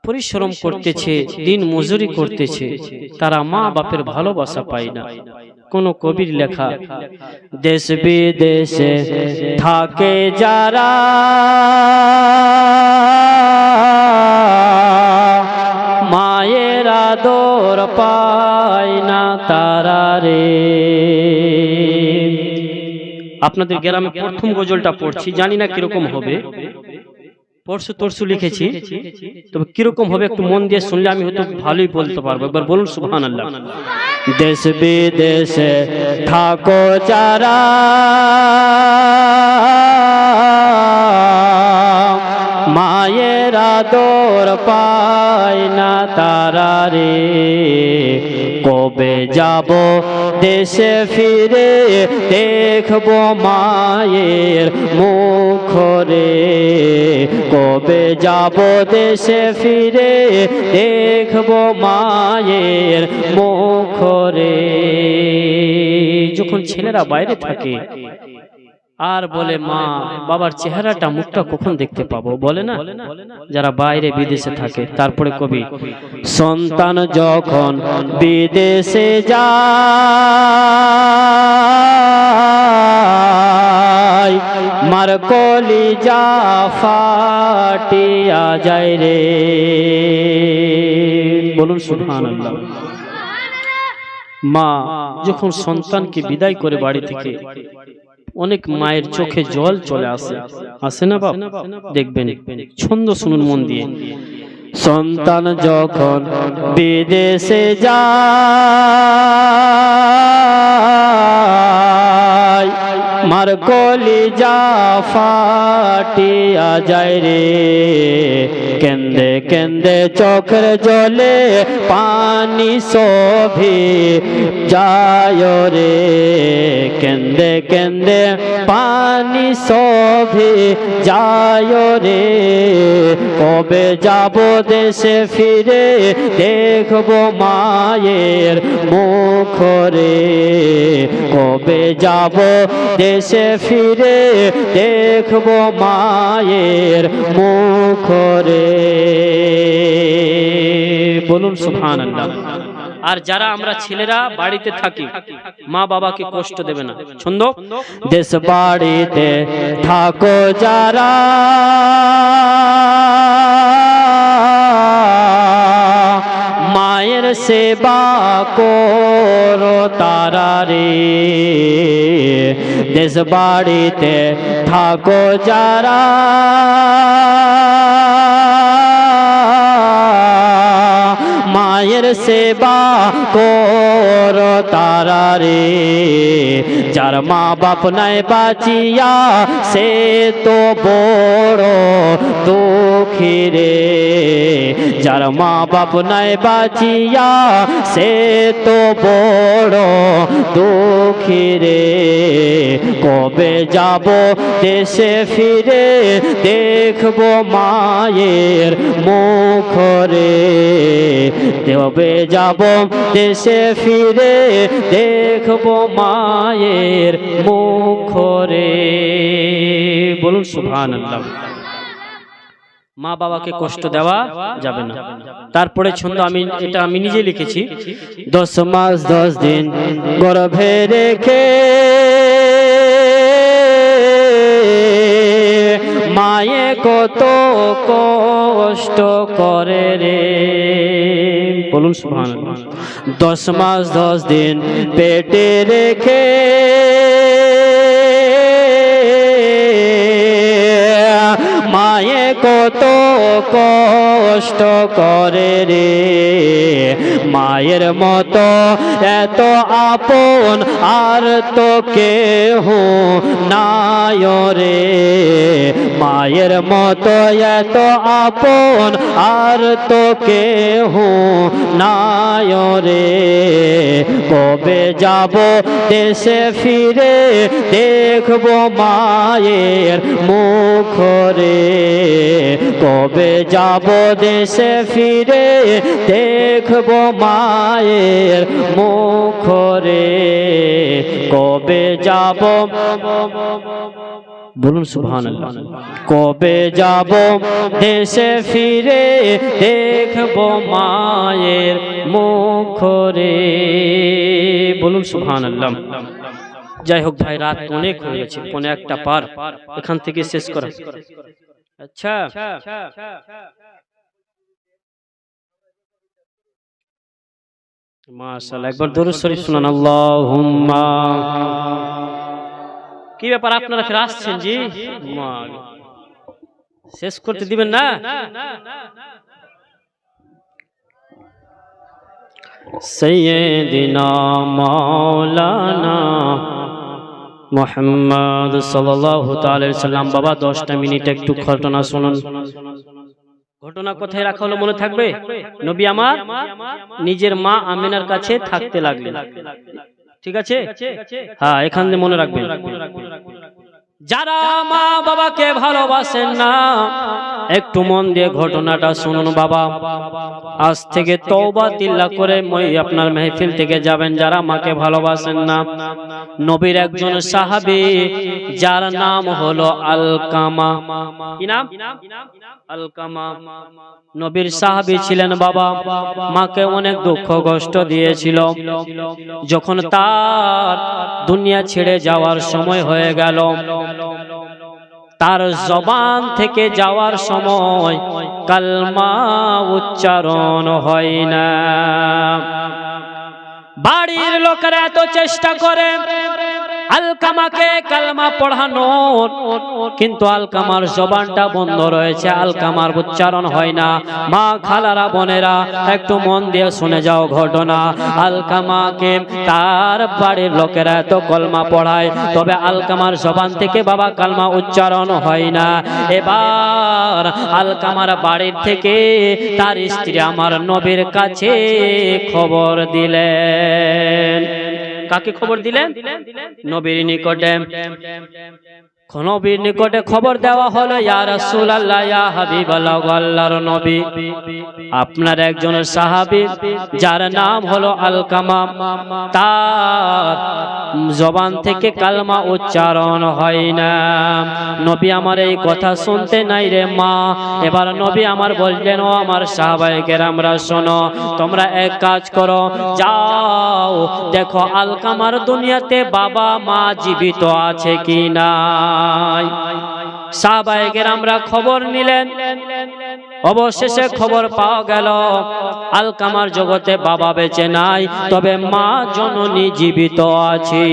পরিশ্রম করতেছে, দিন মজুরি করতেছে, তারা মা বাপের ভালোবাসা পায় না। কোন কবির লেখা, দেশ বিদেশে থাকে যারা মায়ের আদর পায় না তারা রে। আপনাদের গ্রামে প্রথম গজলটা পড়ছি, জানি না কিরকম হবে, পরশু তরশু লিখেছি, তবে কিরকম হবে একটু মন দিয়ে শুনলে আমি হয়তো ভালোই বলতে পারবো। একবার বলুন সুবহানাল্লাহ। দেশ বিদেশে থাকো যারা মায়ের মায়ের আদর পায় না তারা রে, কবে যাব দেশে ফিরে দেখবো মায়ের মুখ রে, কবে যাব দেশে ফিরে দেখবো মায়ের মুখ রে। যখন ছেলেরা বাইরে থাকে আর বলে মা বাবার চেহারাটা মুখটা কখন দেখতে পাবো, বলে না যারা বাইরে বিদেশে থাকে। তারপরে কবি সন্তান যখন বিদেশে যায় মার কলিজা ফাটিয়া যায় রে, বলুন সুবহানাল্লাহ। মা যখন সন্তানকে বিদায় করে বাড়ি থেকে, অনেক মায়ের চোখে জল চলে আসে, আসে না বাপ? দেখবেন, ছন্দ শুনুন মন দিয়ে। সন্তান যখন বিদেশে যায় মার কলিজা ফাটিয়া যায় রে, কেন্দে কেন্দে চোখের জলে পানি শোভে যায় রে, কেন্দে কেন্দে পানি শোভে যায় রে, কবে যাব দেশে ফিরে দেখবো মায়ের মুখ রে, কবে যাব দেশে ফিরে দেখবো মায়ের মুখ রে, বলুন সুবহানাল্লাহ। আর যারা আমরা ছেলেরা বাড়িতে থাকি মা বাবাকে কষ্ট দেবে না। ছন্দ, দেশ বাড়িতে থাকো যারা মায়ের সেবা করো তারা রে, দেশ বাড়িতে থাকো যারা মায়ের সেবা করো তারা রে, যার মা বাপ নাই বাঁচিয়া সে তো বড় দুঃখী রে, যার মা বাপ নাই বাঁচিয়া সে তো বড় দুঃখী রে, কবে যাব দেশে ফিরে দেখবো মায়ের মুখ রে, কবে যাব দেশে ফিরে দেখবো মায়ের মুখ রে, বলুন সুবহানাল্লাহ। মা বাবাকে কষ্ট দেওয়া যাবে না। তারপরে ছন্দ আমি নিজে লিখেছি। 10 মাস 10 দিন গর্ভে রেখে মায়ে কত কষ্ট করে রে, বলুন সুবহানাল্লাহ। 10 মাস 10 দিন পেটে রেখে মায়ে কত কষ্ট করে রে, মায়ের মতো এত আপন আর তো কেহ নাই রে, মায়ের মতো এত আপন আর তো কেহ নাই রে, কবে যাব দেশে ফিরে দেখবো মায়ের মুখ রে, কবে যাব দেশে ফিরে দেখবো মায়ের মুখ রে, কবে যাব, বলুন সুবহানাল্লাহ। কবে যাব দেশে ফিরে দেখবো মায়ের মুখ রে, বলুন সুবহানাল্লাহ। যাই হোক ভাই, রাত অনেক হয়ে গেছে, 1:15 পার, এখান থেকে শেষ করা। আচ্ছা, মাশাআল্লাহ, একবার দরুদ শরীফ শুনান। আল্লাহুম্মা। কি ব্যাপার, আপনারা ফিরে আসছেন জি? শেষ করতে দিবেন না? সাইয়্যিদিনা মাওলানা মুহাম্মদ সাল্লাল্লাহু তাআলা আলাইহি সাল্লাম। বাবা 10টা মিনিট একটু ঘটনা শুনুন। ঘটনা কোথায় রাখা হলো মনে থাকবে? নবী আমার নিজের মা আমিনার কাছে থাকতে লাগলেন। ঠিক আছে, হ্যাঁ, এখান থেকে মনে রাখবেন। যারা মা বাবাকে ভালোবাসেন না, একটু মন দিয়ে ঘটনাটা শুনুন বাবা। আজ থেকে তওবা তিল্লা করে আপনার মেহফিল থেকে যাবেন যারা মাকে ভালোবাসেন না। নবীর একজন সাহাবী যার নাম হলো আলকামা। কি নাম? আলকামা। নবীর সাহাবী ছিলেন বাবা। মাকে অনেক দুঃখ কষ্ট দিয়েছিল। যখন তার দুনিয়া ছেড়ে যাওয়ার সময় হয়ে গেল, তার জবান থেকে যাওয়ার সময় কালমা উচ্চারণ হয় না। বাড়ির লোকেরা এত চেষ্টা করে আলকামাকে কালমা পড়ানোর, কিন্তু আলকামার জবানটা বন্ধ রয়েছে, আলকামার উচ্চারণ হয় না। মা, খালারা, বোনেরা, একটু মন দিয়ে শুনে যাও ঘটনা। আলকামাকে তার বাড়ির লোকেরা এত কলমা পড়ায়, তবে আলকামার জবান থেকে বাবা কালমা উচ্চারণ হয় না। এবার আলকামার বাড়ির থেকে তার স্ত্রী আমার নবীর কাছে খবর দিলেন। কাকে খবর দিলেন? নবীর নিকটে। নবীর নিকটে খবর দেওয়া হলো, ইয়া রাসূলুল্লাহ, ইয়া হাবিবাল্লাহ, আল্লাহর নবী, আপনার একজন সাহাবী যার নাম হলো আলকামা, তার জবান থেকে কালমা উচ্চারণ হয় না। নবী আমার এই কথা শুনতে নাই রে মা। এবার নবী আমার বললেন, ও আমার সাহাবায়ে কেরামরা শোনো, তোমরা এক কাজ করো, যাও দেখো আলকামার দুনিয়াতে বাবা মা জীবিত আছে কি না। সাহাবায়ে কেরামরা খবর নিলেন। অবশেষে খবর পাওয়া গেল আলকামার জগতে বাবা বেঁচে নাই, তবে মা জননী জীবিত আছে।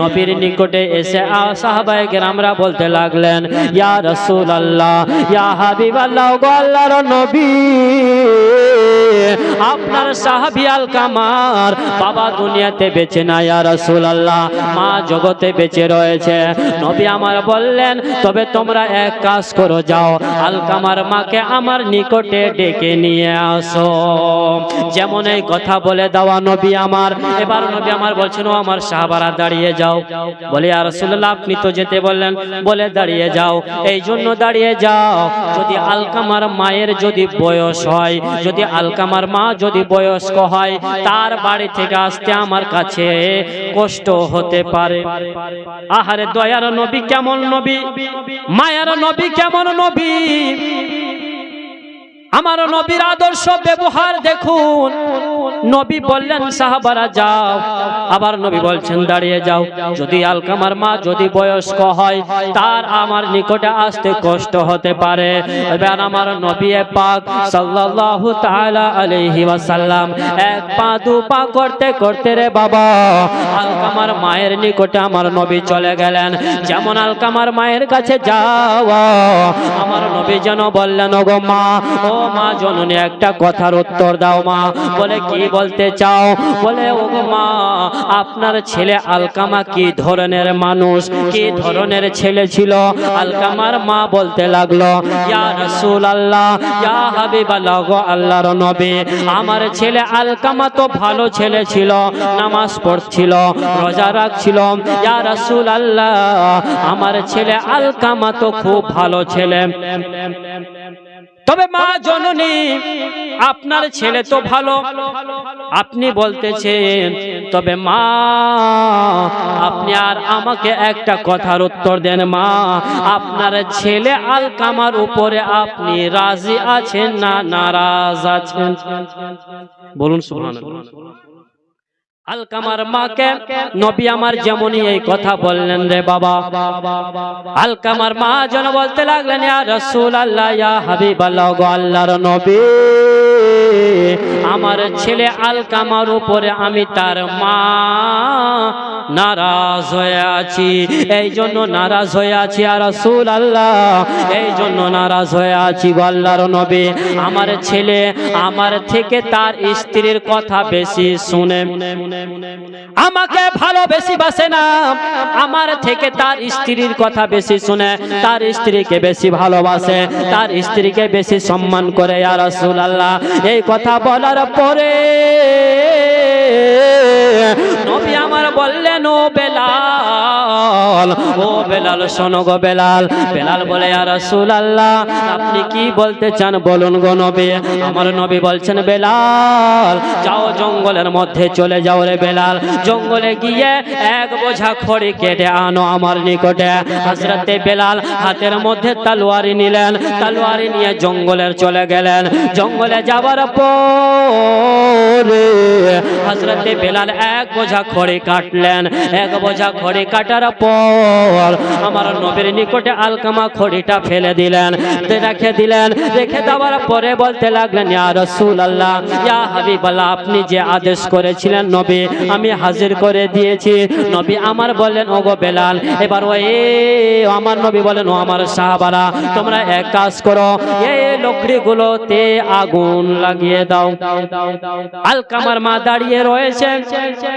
নবীর নিকটে এসে সাহাবায়ে কেরামরা বলতে লাগলেন, ইয়া রাসূলুল্লাহ, ইয়া হাবিবাল্লাহ, গো আল্লাহর নবী, আপনার সাহাবী আলকামার বাবা দুনিয়াতে বেঁচে নাই, ইয়া রাসূলুল্লাহ, মা জগতে বেঁচে রয়েছে। নবী আমার বললেন, তবে তোমরা এক কাজ করো, যাও আলকামার মাকে আমার নিকটে ডেকে নিয়ে আসো। যেমন এই কথা বলে দেওয়া নবী আমার। এবার নবী আমার বলছেন, ও আমার সাহাবারা দাঁড়িয়ে যাও। বলে, ইয়া রাসূলুল্লাহ, আপনি তো যেতে বললেন, বলে দাঁড়িয়ে যাও। এই জন্য দাঁড়িয়ে যাও, যদি আলকামার মায়ের যদি বয়স হয়, যদি আলকামার মা যদি বয়স্ক হয়, তার বাড়ি থেকে আসতে আমার কাছে কষ্ট হতে পারে। আহারে দয়ার নবী কেমন নবী, মায়ার নবী কেমন নবী, আমার নবীর আদর্শ ব্যবহার দেখুন। নবী বললেন, সাহাবারা যাও। আবার নবী বলছেন, দাঁড়িয়ে যাও, যদি আলকামার মা যদি বয়স্ক হয়, তার আমার নিকটে আসতে কষ্ট হতে পারে। এবার আমার নবী পাক সাল্লাল্লাহু তাআলা আলাইহি ওয়াসাল্লাম এক পা দু পা করতে করতে রে বাবা আলকামার মায়ের নিকটে আমার নবী চলে গেলেন। যেমন আলকামার মায়ের কাছে যাওয়া, আমার নবী যেন বললেন, ওগো মা, ও মা জননী, একটা কথার উত্তর দাও মা। বলে, কি বলতে চাও? বলে, ওগো মা, আপনার ছেলে আলকামা কি ধরনের মানুষ, কি ধরনের ছেলে ছিল? আলকামার মা বলতে লাগলো, ইয়া রাসূলুল্লাহ, ইয়া হাবিবাল্লাহ, গো আল্লাহর নবী, আমার ছেলে আলকামা তো ভালো ছেলে ছিল, নামাজ পড়ছিল, রোজা রাখছিল। ইয়া রাসূলুল্লাহ, আমার ছেলে আলকামা তো খুব ভালো ছেলে। তবে মা জননী, আপনার ছেলে তো ভালো, আপনি বলতেছেন, তবে মা আপনি আর আমাকে একটা কথার উত্তর দেন মা, আপনার ছেলে আলকামার উপরে আপনি রাজি আছেন না নারাজ আছেন? বলুন সুবহানাল্লাহ। আলকামার মাকে নবী আমার যেমনই এই কথা বললেন রে বাবা, আলকামার মা যেন বলতে লাগলেন, ইয়া রাসূলুল্লাহ, ইয়া হাবিবাল্লাহ, গো আল্লাহর নবী, আমার ছেলে আলকামার উপরে আমি তার মা নারাজ হয়ে আছি, এই জন্য নারাজ হয়ে আছি আর রাসূলুল্লাহ, এই জন্য নারাজ হয়ে আছি গো আল্লাহর নবী। আমার ছেলে আমার থেকে তার স্ত্রীর কথা বেশি শুনে, আমাকে ভালো বেশি বাসে না, আমার থেকে তার স্ত্রীর কথা বেশি শুনে, তার স্ত্রীকে বেশি ভালোবাসে, তার স্ত্রীকে বেশি সম্মান করে ইয়া রাসূলুল্লাহ। এই কথা বলার পরে নবী আমার বললেন, ও বেলাল, ও বেলাল শোনো গো বেলাল। বেলাল বলে, ইয়া রাসূলুল্লাহ আপনি কি বলতে চান বলুন গো নবী। আমার নবী বলছেন, বেলাল যাও জঙ্গলের মধ্যে চলে যাও রে বেলাল, জঙ্গলে গিয়ে এক বোঝা খড়ি কেটে আনো আমার নিকটে। হযরতে বেলাল হাতের মধ্যে তলোয়ারি নিলেন, তলোয়ারি নিয়ে জঙ্গলের চলে গেলেন। জঙ্গলে যাবার পরে হযরতে বেলাল এক বোঝা খড়ি কাটলেন। এক বোঝা খড়ি কাটার পর আমার নবীর নিকটে আলকামা খড়িটা ফেলে দিলেন, রেখে দিলেন। রেখে দেওয়ার পরে বলতে লাগলেন, ইয়া রাসূলুল্লাহ, ইয়া হাবিবাল্লাহ, আপনি যে আদেশ করেছিলেন নবী আমি হাজির করে দিয়েছি। নবী আমার বললেন, ওগো বেলাল, এবার ওই আমার নবী বলেন, ও আমার সাহাবারা তোমরা এক কাজ করো, এই লকড়িগুলোতে আগুন লাগিয়ে দাও। আলকামার মা দাঁড়িয়ে রয়েছে,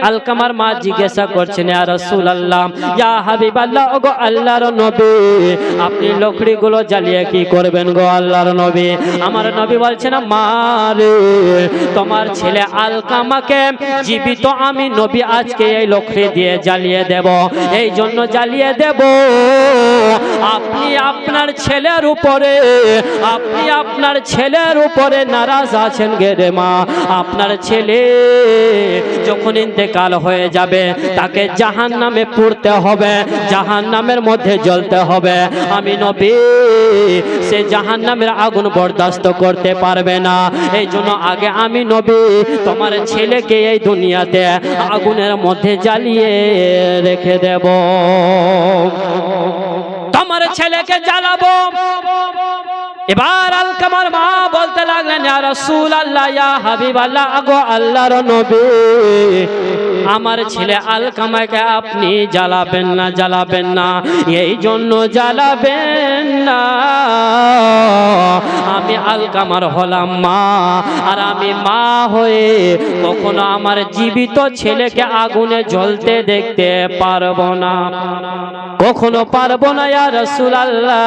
আলকামার মা জিজ্ঞাসা করছেন, ইয়া রাসূলুল্লাহ, ইয়া হাবিবাল্লাহ, ওগো আল্লাহর নবী আপনি লকড়িগুলো জ্বালিয়ে কি করবেন গো আল্লাহর নবী। আমার নবী বলছেন, মা রে, তোমার ছেলে আলকামাকে জীবিত আমি নবী আজকে এই লকড়ি দিয়ে জ্বালিয়ে দেব, এই জন্য জ্বালিয়ে দেব আপনি আপনার ছেলের উপরে, আপনি আপনার ছেলের উপরে নারাজ আছেন গে রে মা। আপনার ছেলে যখন ইন্তেকাল হয়ে যাবে তাকে জাহান্নামে পুড়তে হবে, জাহান্নামের মধ্যে জ্বলতে হবে। আমি নবী সে জাহান্নামের আগুন বরদাস্ত করতে পারবে না, এই জন্য আগে আমি নবী তোমার ছেলেকে এই দুনিয়াতে আগুনের মধ্যে জ্বালিয়ে রেখে দেব, তোমার ছেলেকে জ্বালাবো। এবার আলকামার মা বলতে লাগলেন, ইয়া রাসূলুল্লাহ, ইয়া হাবিবাল্লাহ, আগো আল্লাহর নবী আমার ছেলে আলকামাকে আপনি জ্বালাবেন না, জ্বালাবেন না, এই জন্য জ্বালাবেন না আমি আলকামার হলাম মা, আর আমি মা হয়ে কখনো আমার জীবিত ছেলেকে আগুনে জ্বলতে দেখতে পারবো না, কখনো পারবো না ইয়া রাসূলুল্লাহ,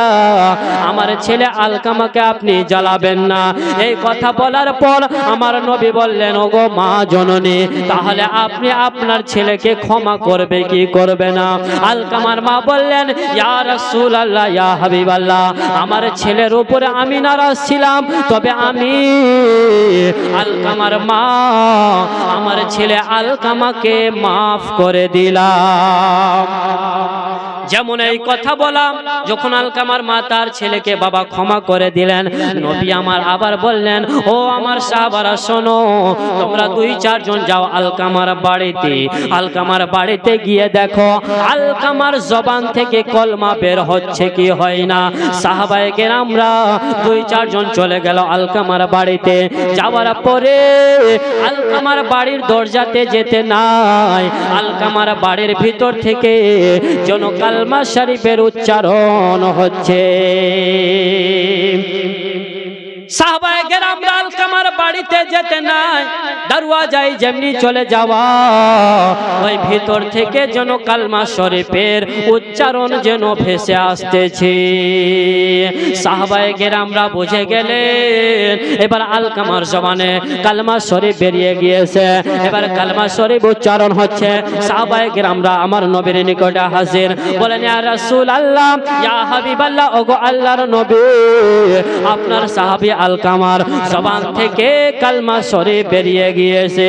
আমার ছেলে আলকামাকে আপনি জ্বালাবেন না। এই কথা বলার পর আমার নবী বললেন, ওগো মা জননী, তাহলে আপনি আপনার ছেলেকে ক্ষমা করবে কি করবে না? আলকামার মা বললেন, ইয়া রাসূলুল্লাহ, ইয়া হাবিবাল্লাহ, আমার ছেলের উপরে আমি নারাজ ছিলাম, তবে আমি আলকামার মা আমার ছেলে আলকামাকে মাফ করে দিলাম। যেমন এই কথা বলাম, যখন আলকামার মা তার ছেলেকে বাবা ক্ষমা করে দিলেন, নবী আমার আবার বললেন, ও আমার সাহাবারা শোনো, তোমরা 2-4 জন যাও আলকামার বাড়িতে। আলকামার বাড়িতে গিয়ে দেখো আলকামার জবান থেকে কলমা বের হচ্ছে কি হয় না। সাহাবায়ে কেরামরা 2-4 জন চলে গেল আলকামার বাড়িতে। যাওয়ার পরে আলকামার বাড়ির দরজাতে যেতে নাই, আলকামার বাড়ির ভিতর থেকে যেন কালমা শরীফের উচ্চারণ হচ্ছে। সাহাবায়ে কেরামরা আলকামার বাড়িতে যেতে নাই, দরওয়াজায় যেমনি চলে যাওয়া, ওই ভিতর থেকে যেন কালমা শরীফের উচ্চারণ যেন ভেসে আসতেছে। সাহাবায়ে কেরামরা বুঝে গেলেন এবার আলকামার জবানে কালমা শরীফ বেরিয়ে গিয়েছে, এবার কালমা শরীফ উচ্চারণ হচ্ছে। সাহাবায়ে কেরামরা আমার নবীর নিকটে হাজির, বলেন, ইয়া রাসূলুল্লাহ, ইয়া হাবিবাল্লাহ, ওগো আল্লাহর নবী, আপনার সাহাবী আলকামার জবান থেকে কালমা শরীফ বেরিয়ে গিয়েছে।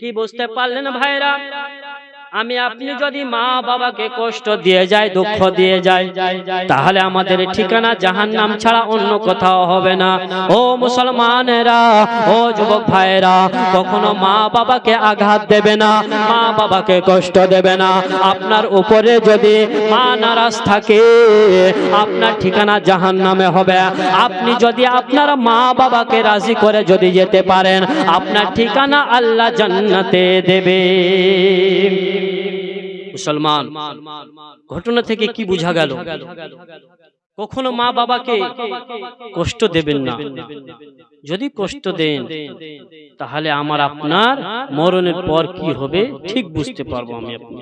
কি বুঝতে পারলেন ভাইরা? আমি আপনি যদি মা বাবাকে কষ্ট দিয়ে যায়, দুঃখ দিয়ে যায়, তাহলে আমাদের ঠিকানা জাহান্নাম ছাড়া অন্য কোথাও হবে না। ও মুসলমানেরা, ও যুবক ভাইরা, কখনো মা বাবাকে আঘাত দেবে না, মা বাবাকে কষ্ট দেবে না। আপনার উপরে যদি মা নারাজ থাকে, আপনার ঠিকানা জাহান্নামে হবে। আপনি যদি আপনার মা বাবাকে রাজি করে যদি যেতে পারেন, আপনার ঠিকানা আল্লাহ জান্নাতে দেবে। মুসলমান, ঘটনা থেকে কি বোঝা গেল? কখনো মা বাবাকে কষ্ট দেবেন না। যদি কষ্ট দেন, তাহলে আমার আপনার মরণের পর কি হবে ঠিক বুঝতে পারবো আমি আপনি।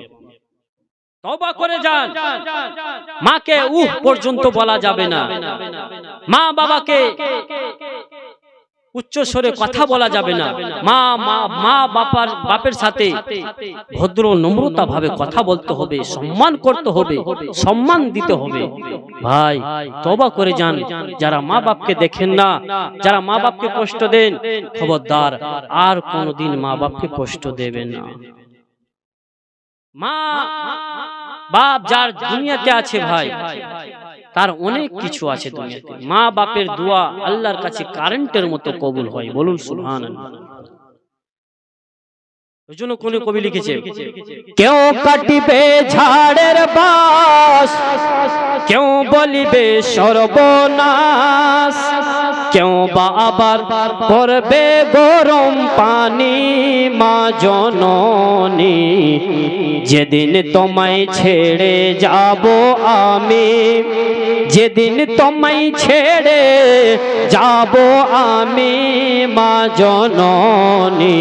তওবা করে যান। মাকে উহ পর্যন্ত বলা যাবে না, মা বাবাকে উচ্চ স্বরে কথা বলা যাবে না। মা বাপের সাথে ভদ্র নম্রতা ভাবে কথা বলতে হবে, সম্মান করতে হবে, সম্মান দিতে হবে। ভাই, তওবা করে যান। যারা মা বাপকে দেখেন না, যারা মা বাপকে কষ্ট দেন, খবরদার আর কোনোদিন মা বাপকে কষ্ট দেবেন না। মা বাপ যার দুনিয়াতে আছে ভাই, তার অনেক কিছু আছে দুনিয়াতে। মা বাপের দোয়া আল্লাহর কাছে কারেন্টের মতো কবুল হয়। বলুন সুবহানাল্লাহ। ওই জন্য কোন কবি লিখেছে, কেউ কাটিবে ঝাড়ের বাস, কেউ বলিবে সর্বনাশ, কেউ বা আবার করবে গরম পানি। মা জননী, যেদিন তোমায় ছেড়ে যাব আমি, যেদিন তোমায় ছেড়ে যাব আমি। মা জননী,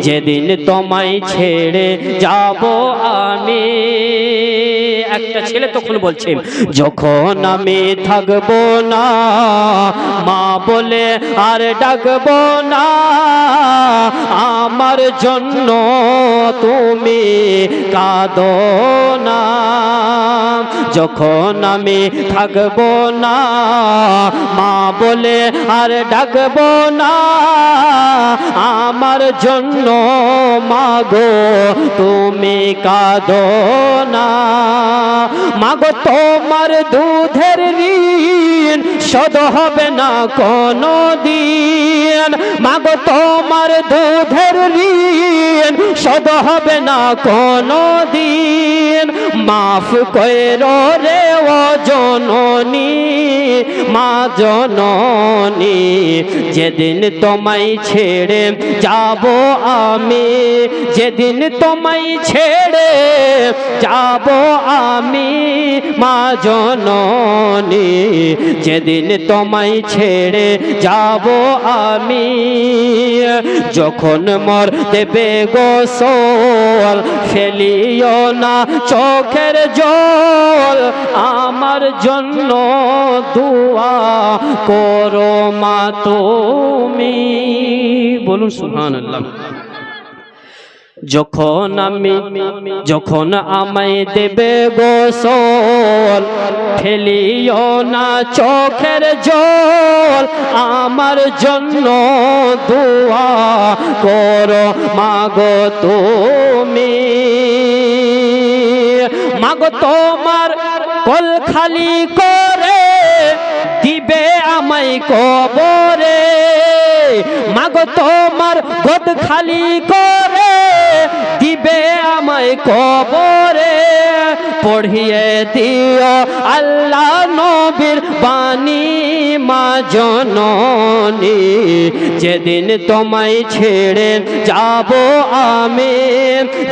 যেদিন তোমায় ছেড়ে যাব আমি। একটা ছেলে তখন বলছে, যখন আমি থাকবো না, মা বলে আর ডাকবো না, আমার জন্য তুমি কাঁদো না। যখন আমি থাকবো না, মা বলে আর ডাকবো না, আমার জন্য মাগো তুমি কাঁদো না। মাগো তোমার দুধের ঋণ শোধ হবে না কোনো দিন। মাগো তোমার দুধের ঋণ শোধ হবে না কোনো দিন। মাফ কইরো রে ও জননী, মা জননী, যেদিন তোমায় ছেড়ে যাব আমি, যেদিন তোমায় ছেড়ে যাব আমি। মা জননী, যেদিন তোমায় ছেড়ে যাব আমি। যখন মর দেবে গোসল, ফেলিও না চোখের জল, আমার জন্য দোয়া করো মা তুমি। বলুন সুবহানাল্লাহ। যখন আমায় দেবে গোসল, ফেলিও না চোখের জল, আমার জন্য দোয়া করো মাগো তুমি। মাগো তোমার কোল খালি করে দিবে আমায় কবরে। মাগো তোমার গোদ খালি করে দিবে আমায় কবরে। পড়িয়ে দিও আল্লাহ নবীর বাণী, মা জননী, যেদিন তোমায় ছেড়ে যাব আমি,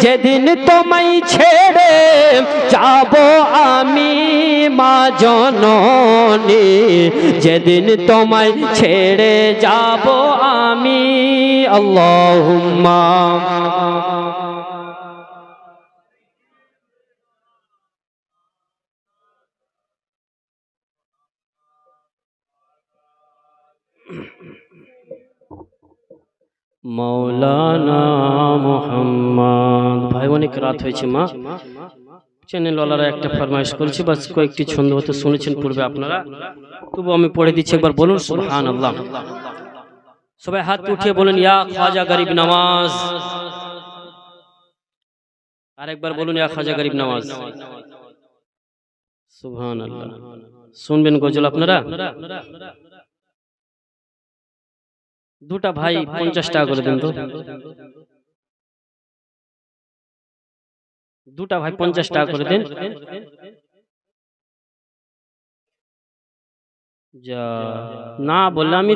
যেদিন তোমায় ছেড়ে যাব আমি। মা জননী, যেদিন তোমায় ছেড়ে যাব আমি। আল্লাহুম্মা মৌলানা মুহাম্মদ। ভাই, অনেক রাত হয়েছে মা, চ্যানেলওয়ালারা একটা ফরমাইশ করেছে, বাস কয়েকটি ছন্দ হতে শুনেছেন পূর্বে আপনারা, তবু আমি পড়ে দিচ্ছি, একবার বলুন সুবহানাল্লাহ। সবাই হাত উঠিয়ে বলেন, ইয়া খাজা গরিব নওয়াজ। আরেকবার বলুন ইয়া খাজা গরিব নওয়াজ। সুবহানাল্লাহ। শুনবেন গজল আপনারা? দুটা ভাই 50 টাকা করে দেন তো। দুটা ভাই 50 টাকা করে দেন। যা না বললে আমি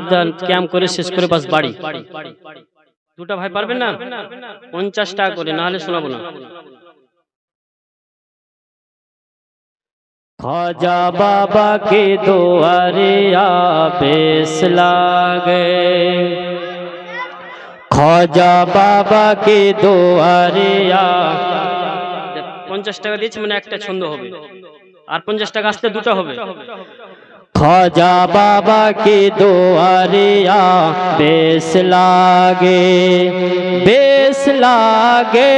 ক্যাম্প করে শেষ করে বাস বাড়ি। দুটা ভাই পারবেন না? 50 টাকা করে, না হলে শোনাবো না। ख्वाजा बाबा के दुआरे बेस लागे, ख्वाजा बाबा के दुआरे 50 টাকা দিয়েছি মানে একটা ছন্দ হবে, আর 50 টাকা আসতে দুটো হবে। ख्वाजा बाबा के दुआरे बेस लागे, बेस लागे,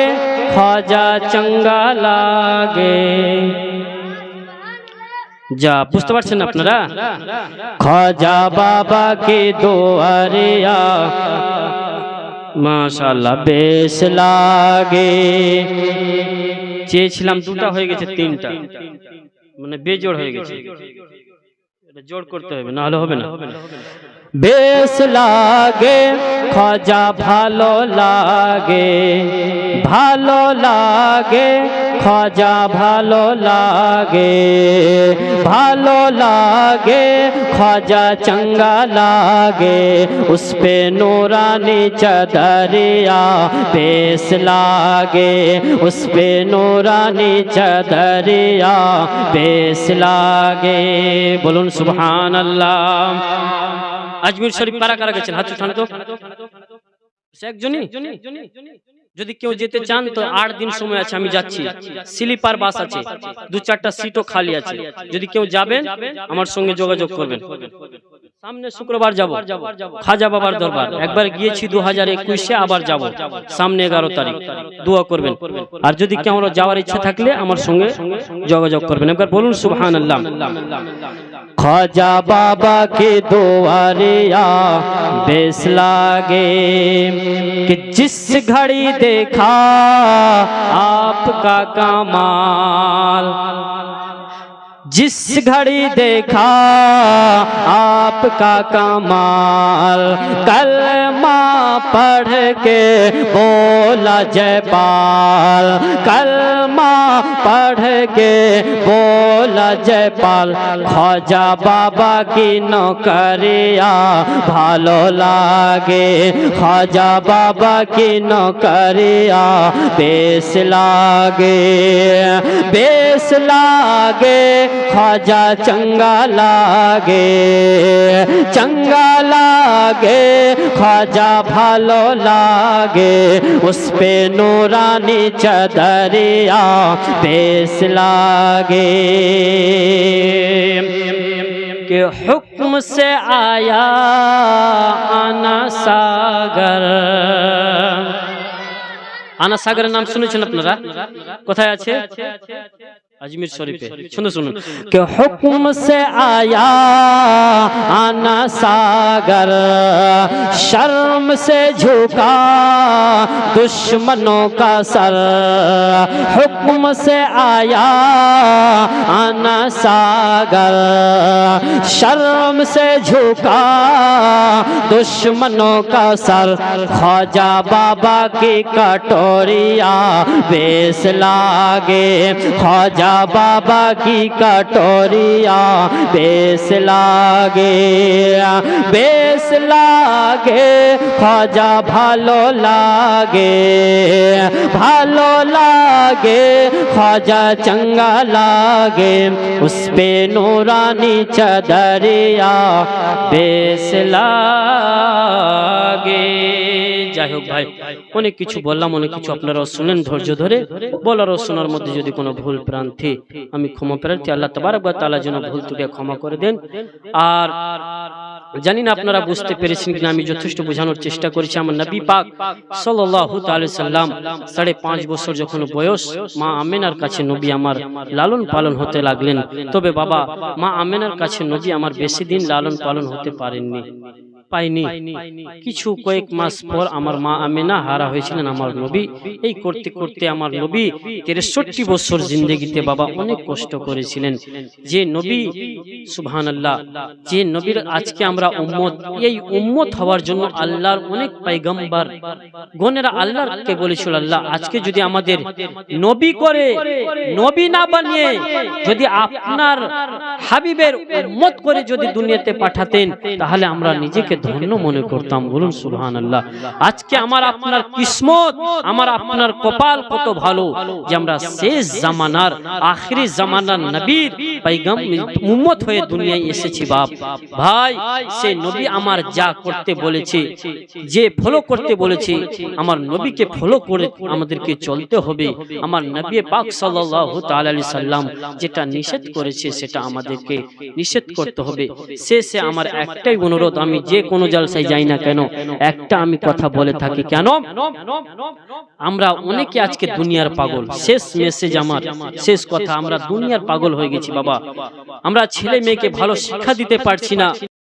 ख्वाजा चंगा लागे। যা বুঝতে পারছেন আপনারা? ख्वाजा बाबा के दुआरे माशाअल्लाह बेस लागे। চেয়েছিলাম দুটা, হয়ে গেছে তিনটা, মানে বেজোড় হয়ে গেছে। এটা জোড় করতে হবে, না হলে হবে না। বেশ লাগে ख्वाजा ভালো লাগে, ভালো লাগে ख्वाजा ভালো লাগে, ভালো লাগে ख्वाजा चंगा लागे। उस पे नूरानी चदरिया बेस लागे, उस पे नूरानी चदरिया बेस लागे। बोलून सुभान अल्लाह। আজমির শরীফ কারা কারা গেছেন হাত উঠান তো। একজনই? যদি কেউ যেতে চান তো 8 দিন সময় আছে, আমি যাচ্ছি। স্লিপার বাস আছে, 2-4টা সিটও খালি আছে। যদি কেউ যাবেন আমার সঙ্গে যোগাযোগ করবেন। সামনে শুক্রবার যাব খাজা বাবার দরবার। একবার গিয়েছি 2021-এ, আবার যাব সামনে 11 তারিখ। দোয়া করবেন। আর যদি কেউ যাওয়ার ইচ্ছা থাকলে আমার সঙ্গে যোগাযোগ করবেন। একবার বলুন সুবহানাল্লাহ। ख्वाजा बाबा के दुआरे बेस लागे, कि जिस घड़ी देखा आपका कमाल, जिस घड़ी देखा आपका कमाल, कलमा पढ़ के बोला जयपाल, कलमा पढ़ के बोला जयपाल। ख्वाजा बाबा की नौकरिया भालो लागे, ख्वाजा बाबा की नौकरिया बेस लागे, बेस लागे ख्वाजा चंगा लागे, चंगा लागे ख्वाजा भालो लागे। उस पे नूरानी चदरिया बेस लागे, के हुक्म से आया आना सागर। আনা সাগরের নাম শুনেছেন আপনারা? কোথায় আছে? अजमेर शरीफ पे। सुनो सुनो कि हुक्म से आया आना सागर, शर्म से झुका दुश्मनों का सर। हुक्म से आया आना सागर, शर्म से झुका दुश्मनों का सर। ख्वाजा बाबा की कटोरिया बेस लागे, ख्वाजा बाबा की कटोरिया बेस लागे, बेस लागे ख्वाजा भालो लागे, भालो लागे ख्वाजा चंगा लागे। उस पे नूरानी चदरिया बेस लागे। যাই হোক ভাই, অনেক কিছু বললাম, অনেক কিছু আপনারাও শুনেন ধৈর্য ধরে। বলার ও শোনার মধ্যে যদি কোনো ভুল প্রান্তি আমি ক্ষমা প্রার্থী। আল্লাহ তাবারক ওয়া তাআলা যেন ভুল ত্রুটি ক্ষমা করে দেন। আর জানি না আপনারা বুঝতে পেরেছেন কিনা, আমি যথেষ্ট বোঝানোর চেষ্টা করেছি। আমার নবী পাক সাল্লাল্লাহু তাআলা সাল্লাম 5.5 বছর যখন বয়স, মা আমেনার কাছে নবী আমার লালন পালন হতে লাগলেন। তবে বাবা, মা আমেনার কাছে নবী আমার বেশি দিন লালন পালন হতে পারেননি। পাইনি। কিছু কয়েক মাস পর আমার মা আমিনা হারা হয়েছিলেন আমার নবী। এই করতে করতে আমার নবী 63 বছর জিন্দেগিতে বাবা অনেক কষ্ট করেছিলেন। যে নবী সুবহানাল্লাহ, যে নবীর আজকে আমরা উম্মত, এই উম্মত হওয়ার জন্য আল্লাহর অনেক পয়গম্বর গণেরা আল্লাহকে বলেছিল, আল্লাহ আজকে যদি আমাদের নবী করে, নবী না বানিয়ে যদি আপনার হাবিবের উম্মত করে যদি দুনিয়াতে পাঠাতেন, তাহলে আমরা নিজেকে ধন্য মনে করতাম। বলুন সুবহানাল্লাহ। আজকে আমার আপনার কিসমত, আমার আপনার কপাল কত ভালো যে আমরা শেষ জামানার, আখিরি জামানার নবীর পয়গম্বর উম্মত হয়ে দুনিয়ায় এসেছি। বাপ ভাই, সে নবী আমার যা করতে বলেছে, যে ফলো করতে বলেছে, আমার নবীকে ফলো করে আমাদেরকে চলতে হবে। আমার নবী পাক সাল্লাল্লাহু তাআলা আলাইহি সাল্লাম যেটা নিষেধ করেছে সেটা আমাদেরকে নিষেধ করতে হবে। শেষে আমার একটাই অনুরোধ, আমি যে কোনো জলসায় যাই না কেন, একটা আমি কথা বলে থাকি, কেন আমরা অনেকে আজকে দুনিয়ার পাগল। শেষ মেসেজ আমার, শেষ কথা, আমরা দুনিয়ার পাগল হয়ে গেছি বাবা। আমরা ছেলে মেয়েকে ভালো শিক্ষা দিতে পারছি না।